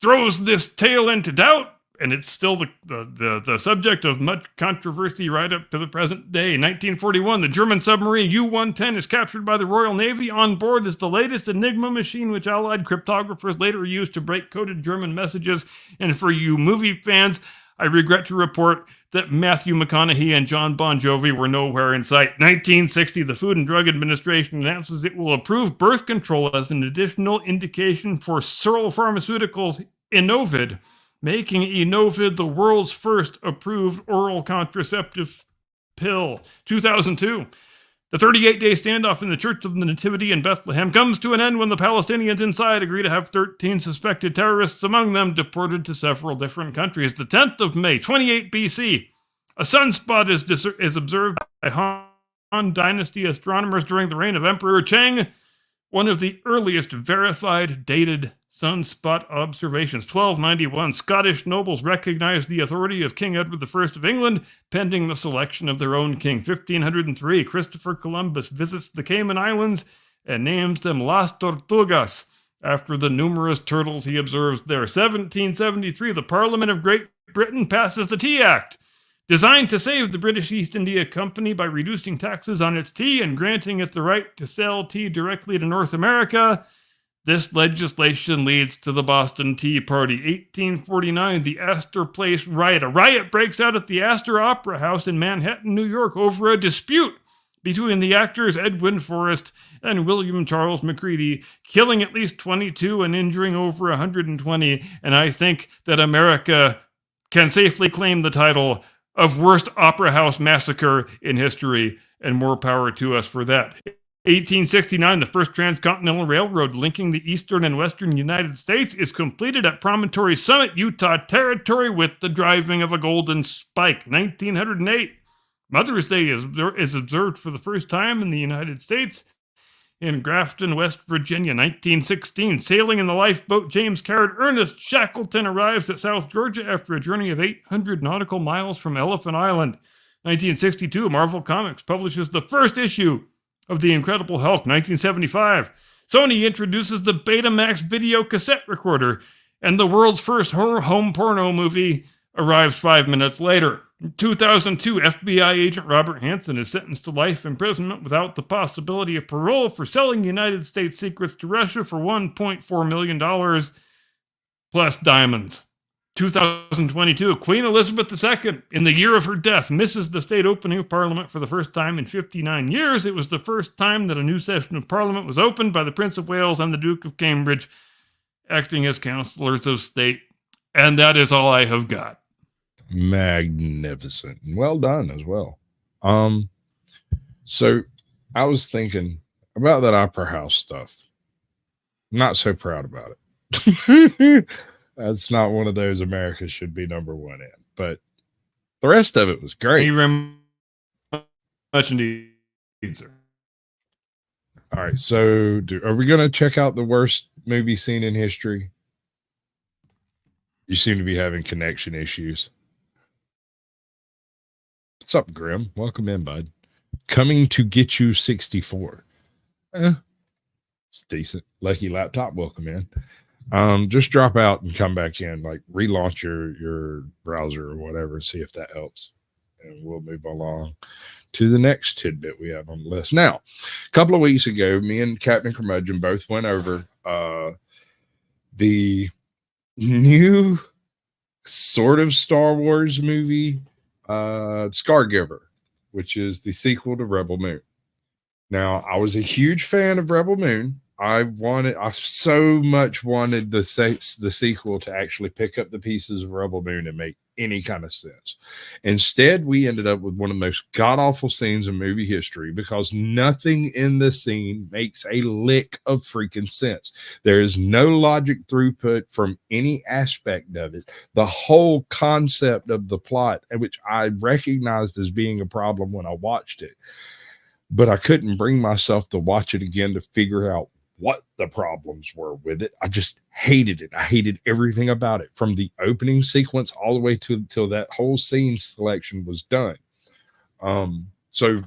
throws this tale into doubt, and it's still the subject of much controversy right up to the present day. 1941, the German submarine U-110 is captured by the Royal Navy. On board is the latest Enigma machine, which Allied cryptographers later used to break coded German messages. And for you movie fans, I regret to report that Matthew McConaughey and John Bon Jovi were nowhere in sight. 1960, the Food and Drug Administration announces it will approve birth control as an additional indication for Searle Pharmaceuticals' Enovid, making Enovid the world's first approved oral contraceptive pill. 2002, the 38-day standoff in the Church of the Nativity in Bethlehem comes to an end when the Palestinians inside agree to have 13 suspected terrorists among them deported to several different countries. The 10th of May, 28 BC, a sunspot is observed by Han Dynasty astronomers during the reign of Emperor Cheng, one of the earliest verified dated sunspot observations. 1291, Scottish nobles recognized the authority of King Edward I of England, pending the selection of their own king. 1503, Christopher Columbus visits the Cayman Islands and names them Las Tortugas, after the numerous turtles he observes there. 1773, the Parliament of Great Britain passes the Tea Act, designed to save the British East India Company by reducing taxes on its tea and granting it the right to sell tea directly to North America. This legislation leads to the Boston Tea Party. 1849, the Astor Place riot. A riot breaks out at the Astor Opera House in Manhattan, New York, over a dispute between the actors Edwin Forrest and William Charles Macready, killing at least 22 and injuring over 120. And I think that America can safely claim the title of worst opera house massacre in history, and more power to us for that. 1869, the first transcontinental railroad linking the eastern and western United States is completed at Promontory Summit, Utah Territory, with the driving of a golden spike. 1908, Mother's Day is observed for the first time in the United States in Grafton, West Virginia. 1916, sailing in the lifeboat James Caird Ernest Shackleton arrives at South Georgia after a journey of 800 nautical miles from Elephant Island. 1962, Marvel Comics publishes the first issue of The Incredible Hulk. 1975, Sony introduces the Betamax video cassette recorder, and the world's first home porno movie arrives 5 minutes later. In 2002, FBI agent Robert Hansen is sentenced to life imprisonment without the possibility of parole for selling United States secrets to Russia for $1.4 million plus diamonds. 2022, Queen Elizabeth II, in the year of her death, misses the state opening of Parliament for the first time in 59 years. It was the first time that a new session of Parliament was opened by the Prince of Wales and the Duke of Cambridge acting as councillors of state. And that is all I have got. Magnificent. Well done as well. So I was thinking about that opera house stuff. Not so proud about it. That's not one of those America should be number one in, but the rest of it was great. Thank you very much indeed, sir. All right, so are we going to check out the worst movie scene in history? You seem to be having connection issues. What's up, Grim? Welcome in, bud. Coming to Get You 64. It's decent. Lucky Laptop, welcome in. Just drop out and come back in, like relaunch your browser or whatever, see if that helps, and we'll move along. to the next tidbit we have on the list. Now, a couple of weeks ago, me and Captain Curmudgeon both went over the new sort of Star Wars movie, Scargiver, which is the sequel to Rebel Moon. Now, I was a huge fan of Rebel Moon. I so much wanted the sequel to actually pick up the pieces of Rebel Moon and make any kind of sense. Instead, we ended up with one of the most god-awful scenes in movie history because nothing in the scene makes a lick of freaking sense. There is no logic throughput from any aspect of it. The whole concept of the plot, which I recognized as being a problem when I watched it, but I couldn't bring myself to watch it again to figure out what the problems were with it. I just hated it. I hated everything about it, from the opening sequence all the way till that whole scene selection was done. So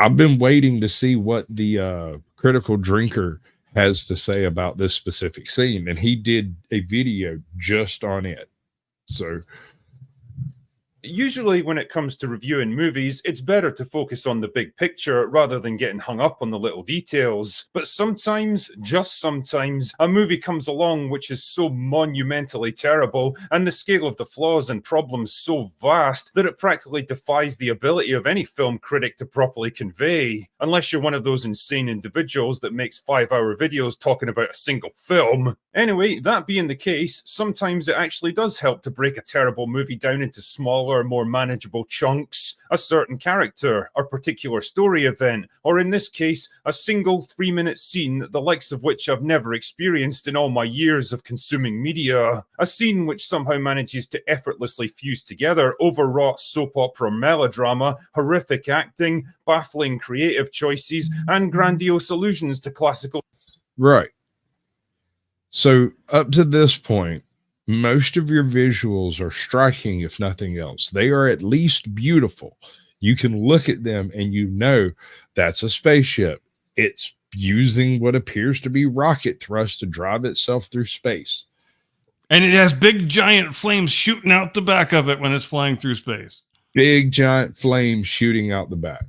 I've been waiting to see what the Critical Drinker has to say about this specific scene, and he did a video just on it. So usually when it comes to reviewing movies, it's better to focus on the big picture rather than getting hung up on the little details. But sometimes, just sometimes, a movie comes along which is so monumentally terrible and the scale of the flaws and problems so vast that it practically defies the ability of any film critic to properly convey. Unless you're one of those insane individuals that makes 5-hour videos talking about a single film. Anyway, that being the case, sometimes it actually does help to break a terrible movie down into smaller, more manageable chunks, a certain character, a particular story event, or in this case, a single 3-minute scene, the likes of which I've never experienced in all my years of consuming media. A scene which somehow manages to effortlessly fuse together overwrought soap opera melodrama, horrific acting, baffling creative choices, and grandiose allusions to classical. right. So up to this point, most of your visuals are striking, if nothing else. They are at least beautiful. You can look at them and you know that's a spaceship. It's using what appears to be rocket thrust to drive itself through space. And it has big giant flames shooting out the back of it when it's flying through space. Big giant flames shooting out the back.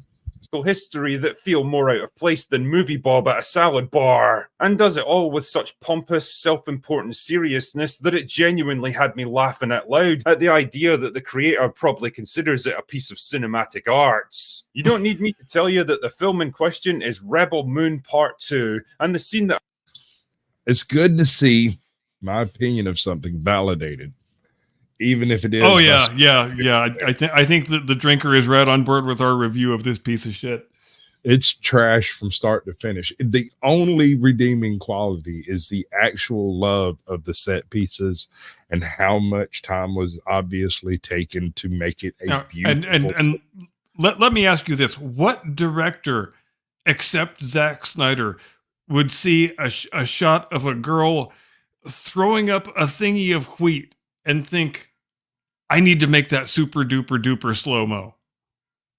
History that feel more out of place than Movie Bob at a salad bar, and does it all with such pompous, self-important seriousness that it genuinely had me laughing out loud at the idea that the creator probably considers it a piece of cinematic arts. You don't need me to tell you that the film in question is Rebel Moon Part 2, and the scene that... It's good to see my opinion of something validated, even if it is. Oh yeah. I think that the drinker is right on board with our review of this piece of shit. It's trash from start to finish. The only redeeming quality is the actual love of the set pieces and how much time was obviously taken to make it a beautiful. And let me ask you this: what director, except Zack Snyder, would see a shot of a girl throwing up a thingy of wheat and think, I need to make that super duper duper slow-mo?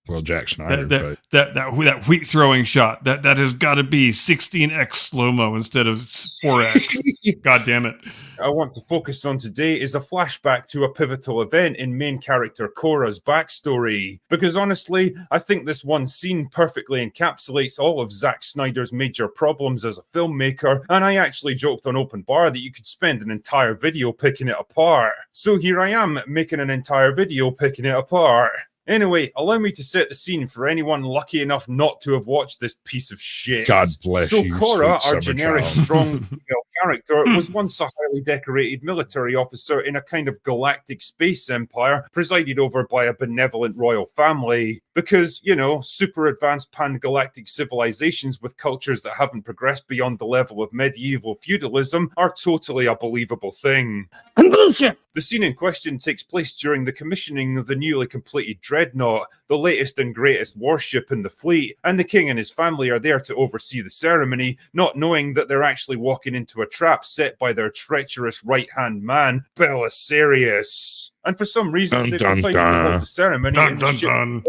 Well, Jack Snyder, that wheat throwing shot, that has got to be 16x slow-mo instead of 4x. God damn it. I want to focus on today is a flashback to a pivotal event in main character Korra's backstory. Because honestly, I think this one scene perfectly encapsulates all of Zack Snyder's major problems as a filmmaker, and I actually joked on Open Bar that you could spend an entire video picking it apart. So here I am, making an entire video picking it apart. Anyway, allow me to set the scene for anyone lucky enough not to have watched this piece of shit. God bless you. So Korra, sweet our generic child. strong female character, was once a highly decorated military officer in a kind of galactic space empire presided over by a benevolent royal family. Because, you know, super advanced pan-galactic civilizations with cultures that haven't progressed beyond the level of medieval feudalism are totally a believable thing. Bullshit! The scene in question takes place during the commissioning of the newly completed Dreadnought, the latest and greatest warship in the fleet, and the king and his family are there to oversee the ceremony, not knowing that they're actually walking into a trap set by their treacherous right-hand man, Belisarius. And for some reason, they decided to hold the ceremony in the ship.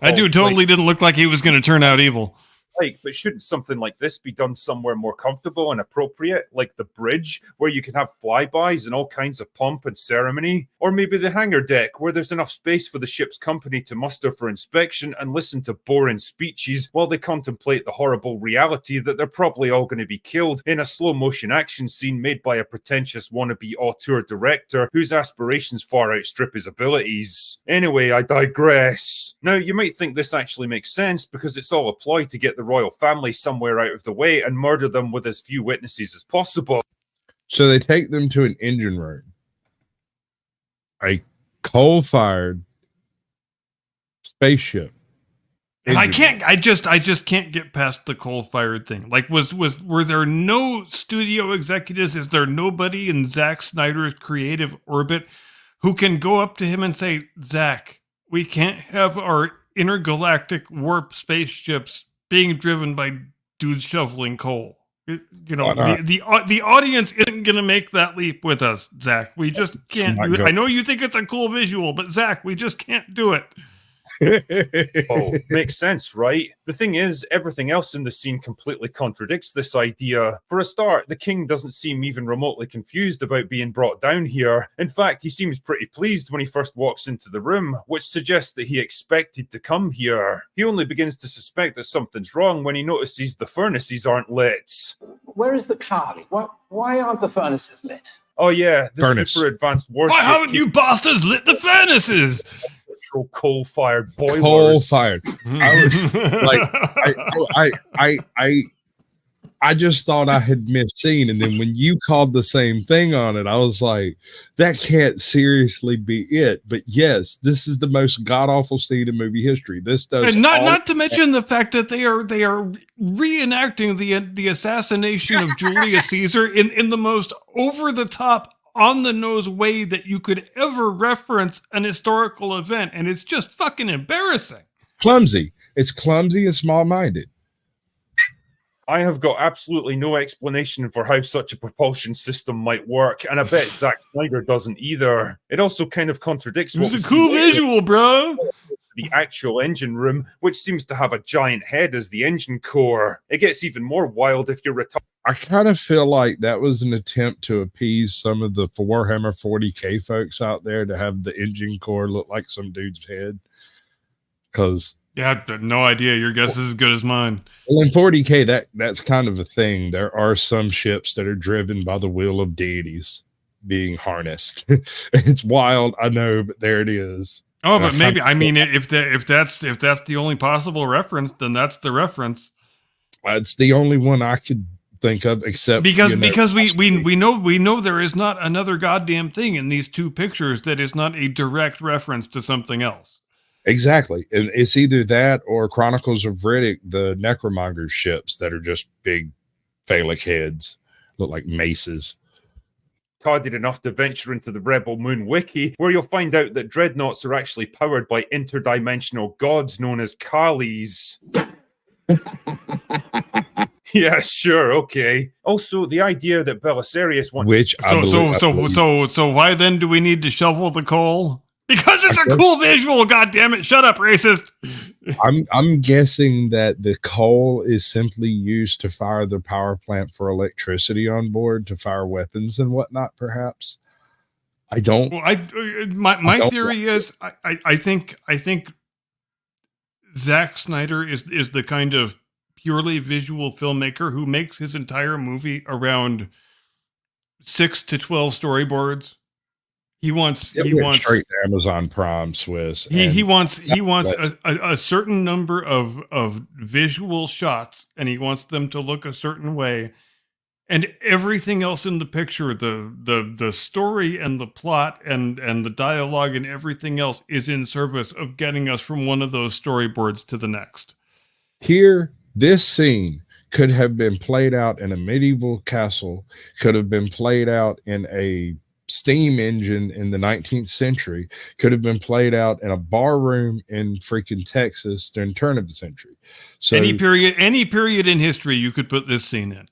That dude totally didn't look like he was going to turn out evil. like, but shouldn't something like this be done somewhere more comfortable and appropriate, like the bridge, where you can have flybys and all kinds of pomp and ceremony? Or maybe the hangar deck, where there's enough space for the ship's company to muster for inspection and listen to boring speeches while they contemplate the horrible reality that they're probably all going to be killed in a slow-motion action scene made by a pretentious wannabe auteur director whose aspirations far outstrip his abilities. Anyway, I digress. Now, you might think this actually makes sense because it's all a ploy to get the royal family somewhere out of the way and murder them with as few witnesses as possible. So they take them to an engine room, a coal-fired spaceship. And I just can't get past the coal-fired thing. Like, were there no studio executives? Is there nobody in Zack Snyder's creative orbit who can go up to him and say, Zack, we can't have our intergalactic warp spaceships being driven by dudes shoveling coal. You know, the audience isn't going to make that leap with us, Zack. We just can't do it. I know you think it's a cool visual, but Zack, we just can't do it. Oh, makes sense, right? The thing is, everything else in the scene completely contradicts this idea. For a start, the king doesn't seem even remotely confused about being brought down here. In fact, he seems pretty pleased when he first walks into the room, which suggests that he expected to come here. He only begins to suspect that something's wrong when he notices the furnaces aren't lit. Where is the Charlie? Why aren't the furnaces lit? Oh yeah, the super advanced warship. Why haven't you bastards lit the furnaces? Coal-fired boilers. Coal-fired. I was like, I just thought I had misseen, and then when you called the same thing on it, I was like, that can't seriously be it. But yes, this is the most god-awful scene in movie history. This does, and not to mention the fact that they are reenacting the assassination of Julius Caesar in the most over-the-top, on-the-nose way that you could ever reference an historical event, and it's just fucking embarrassing. It's clumsy. It's clumsy and small-minded. I have got absolutely no explanation for how such a propulsion system might work, and I bet Zack Snyder doesn't either. It also kind of contradicts what was a cool visual, bro. The actual engine room, which seems to have a giant head as the engine core. It gets even more wild if you're I kind of feel like that was an attempt to appease some of the Warhammer 40K folks out there to have the engine core look like some dude's head. Because yeah, no idea. Your guess is as good as mine. Well, in 40K, that's kind of a thing. There are some ships that are driven by the will of deities being harnessed. It's wild, I know, but there it is. Oh, but maybe, I mean, if that's the only possible reference, then that's the reference. It's the only one I could think of, except because we know there is not another goddamn thing in these two pictures that is not a direct reference to something else. Exactly, and it's either that or Chronicles of Riddick, the Necromonger ships that are just big phallic heads, look like maces. Tarded enough to venture into the Rebel Moon wiki, where you'll find out that dreadnoughts are actually powered by interdimensional gods known as Kalis. Yeah, sure, okay. Also, the idea that Belisarius wants... So why then do we need to shovel the coal? Because it's a cool visual, goddammit. Shut up, racist. I'm guessing that the coal is simply used to fire the power plant for electricity on board to fire weapons and whatnot, perhaps. I don't. Well, my theory is I think Zack Snyder is the kind of purely visual filmmaker who makes his entire movie around 6 to 12 storyboards. He wants straight to Amazon Prime Swiss. He wants a certain number of visual shots, and he wants them to look a certain way, and everything else in the picture, the story and the plot and the dialogue and everything else is in service of getting us from one of those storyboards to the next. Here, this scene could have been played out in a medieval castle, could have been played out in a steam engine in the 19th century, could have been played out in a bar room in freaking Texas during the turn of the century. So any period in history you could put this scene in.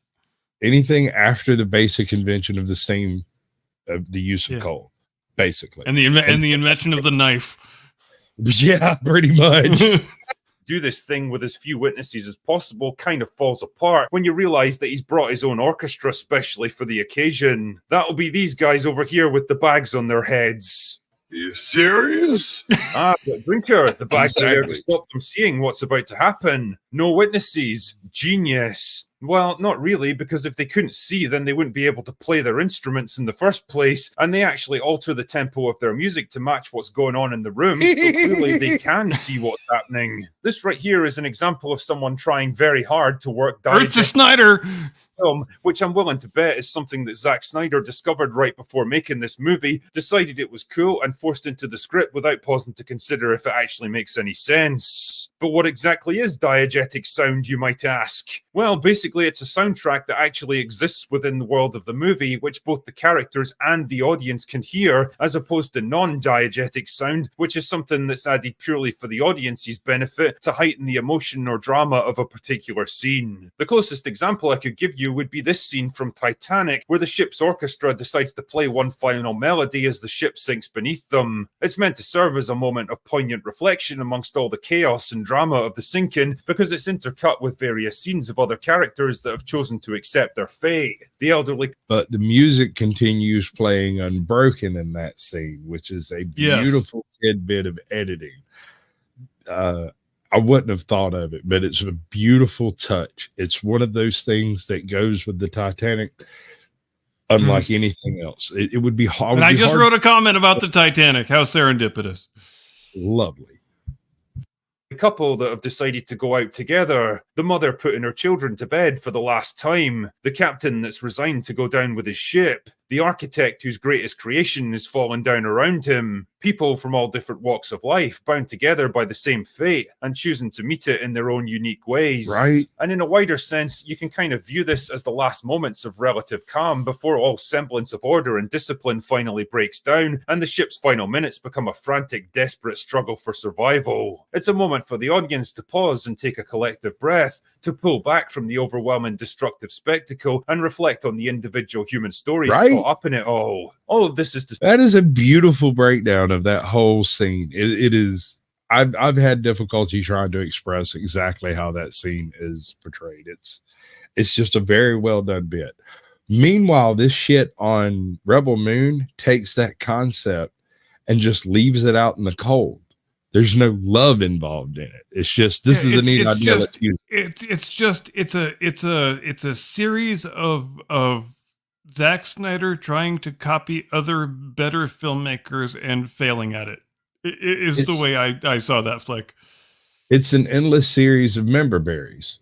Anything after the basic invention of the steam, of the use of coal, basically, and the invention of the knife. Yeah, pretty much. do this thing with as few witnesses as possible kind of falls apart when you realize that he's brought his own orchestra specially for the occasion. That'll be these guys over here with the bags on their heads. You serious? But Drinker, the bags are there to Exactly. stop them seeing what's about to happen. No witnesses. Genius. Well, not really, because if they couldn't see, then they wouldn't be able to play their instruments in the first place, and they actually alter the tempo of their music to match what's going on in the room, so clearly they can see what's happening. This right here is an example of someone trying very hard to work Earth to Snyder. film, which I'm willing to bet is something that Zack Snyder discovered right before making this movie, decided it was cool, and forced into the script without pausing to consider if it actually makes any sense. But what exactly is diegetic sound, you might ask? Well, basically it's a soundtrack that actually exists within the world of the movie, which both the characters and the audience can hear, as opposed to non-diegetic sound, which is something that's added purely for the audience's benefit to heighten the emotion or drama of a particular scene. The closest example I could give you would be this scene from Titanic, where the ship's orchestra decides to play one final melody as the ship sinks beneath them. It's meant to serve as a moment of poignant reflection amongst all the chaos and drama of the sinking, because it's intercut with various scenes of other characters that have chosen to accept their fate. The elderly... But the music continues playing unbroken in that scene, which is a Yes. beautiful tidbit of editing. I wouldn't have thought of it, but it's a beautiful touch. It's one of those things that goes with the Titanic, unlike anything else. It would be hard. And I just wrote a comment about the Titanic. How serendipitous. Lovely. The couple that have decided to go out together, the mother putting her children to bed for the last time, the captain that's resigned to go down with his ship, the architect whose greatest creation is falling down around him, people from all different walks of life bound together by the same fate and choosing to meet it in their own unique ways. Right. And in a wider sense, you can kind of view this as the last moments of relative calm before all semblance of order and discipline finally breaks down and the ship's final minutes become a frantic, desperate struggle for survival. It's a moment for the audience to pause and take a collective breath, to pull back from the overwhelming destructive spectacle and reflect on the individual human stories caught up in it all. All of this is to... That is a beautiful breakdown of that whole scene. It is. I've had difficulty trying to express exactly how that scene is portrayed. It's just a very well done bit. Meanwhile, this shit on Rebel Moon takes that concept and just leaves it out in the cold. There's no love involved in it. It's just this is a neat idea. It's a series of Zack Snyder trying to copy other better filmmakers and failing at it. Is the way I saw that flick. It's an endless series of member berries.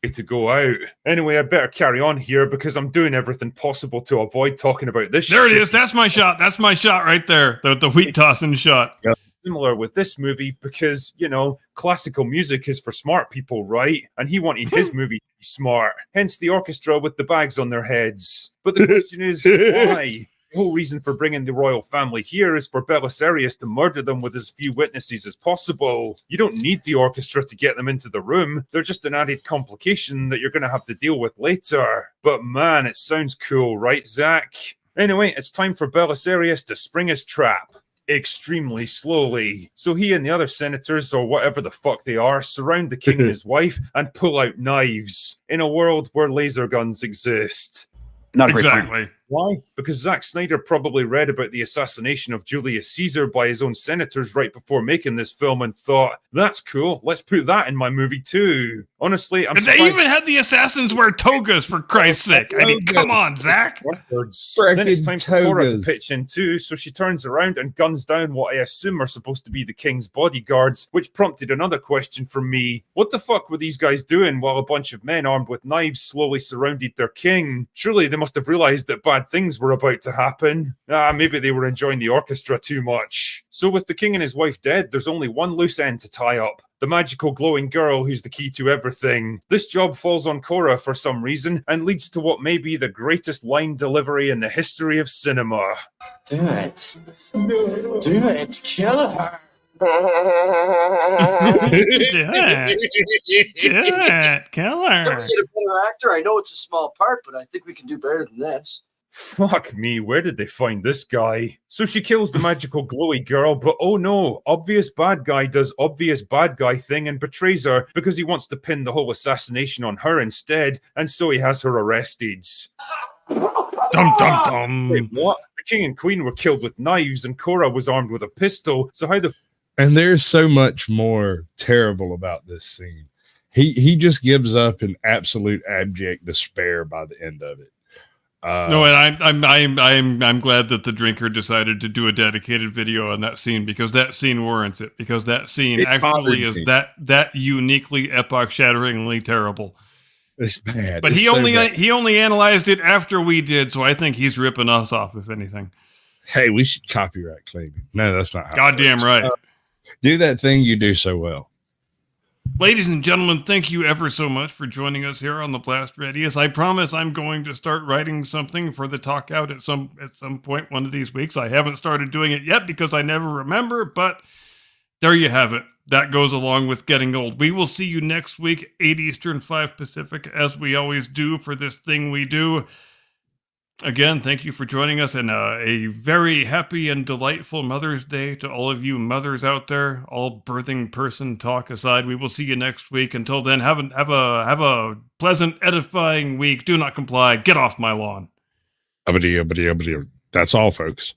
To go out. Anyway, I better carry on here because I'm doing everything possible to avoid talking about this. There it is. That's my shot. That's my shot right there. The wheat tossing shot. Yep. Similar with this movie because, you know, classical music is for smart people, right? And he wanted his movie to be smart. Hence the orchestra with the bags on their heads. But the question is, why? The whole reason for bringing the royal family here is for Belisarius to murder them with as few witnesses as possible. You don't need the orchestra to get them into the room. They're just an added complication that you're going to have to deal with later. But man, it sounds cool, right, Zach? Anyway, it's time for Belisarius to spring his trap. Extremely slowly. So he and the other senators, or whatever the fuck they are, surround the king and his wife and pull out knives in a world where laser guns exist. Not exactly. Why? Because Zack Snyder probably read about the assassination of Julius Caesar by his own senators right before making this film and thought, that's cool, let's put that in my movie too. Honestly, I'm surprised. They even had the assassins wear togas, for Christ's sake. I mean, come on, Zach. Then it's time for Cora to pitch in too, so she turns around and guns down what I assume are supposed to be the king's bodyguards, which prompted another question from me. What the fuck were these guys doing while a bunch of men armed with knives slowly surrounded their king? Surely they must have realized that bad things were about to happen. Maybe they were enjoying the orchestra too much. So with the king and his wife dead, there's only one loose end to tie up. The magical glowing girl who's the key to everything. This job falls on Cora for some reason and leads to what may be the greatest line delivery in the history of cinema. Do it. Do it. Kill her. Do it. Kill her. Can we get a better actor? I know it's a small part, but I think we can do better than this. Fuck me, where did they find this guy? So she kills the magical glowy girl, but oh no, obvious bad guy does obvious bad guy thing and betrays her because he wants to pin the whole assassination on her instead, and so he has her arrested. Dum dum dum. Wait, what? The king and queen were killed with knives and Cora was armed with a pistol, so how the And there's so much more terrible about this scene. He just gives up in absolute abject despair by the end of it. No, and I'm glad that the drinker decided to do a dedicated video on that scene, because that scene warrants it. Because that scene actually is that uniquely epoch-shatteringly terrible. It's bad. But It's he so only bad. he only analyzed it after we did, so I think he's ripping us off, if anything. Hey, we should copyright claim him. No, that's not how it Goddamn works. right. Do that thing you do so well. Ladies and gentlemen, thank you ever so much for joining us here on the Blast Radius. I promise I'm going to start writing something for the talk out at some point one of these weeks. I haven't started doing it yet because I never remember, but there you have it. That goes along with getting old. We will see you next week, 8 Eastern, 5 Pacific, as we always do for this thing we do. Again, thank you for joining us, and a very happy and delightful Mother's Day to all of you mothers out there. All birthing person talk aside, we will see you next week. Until then, have a pleasant, edifying week. Do not comply. Get off my lawn. That's all, folks.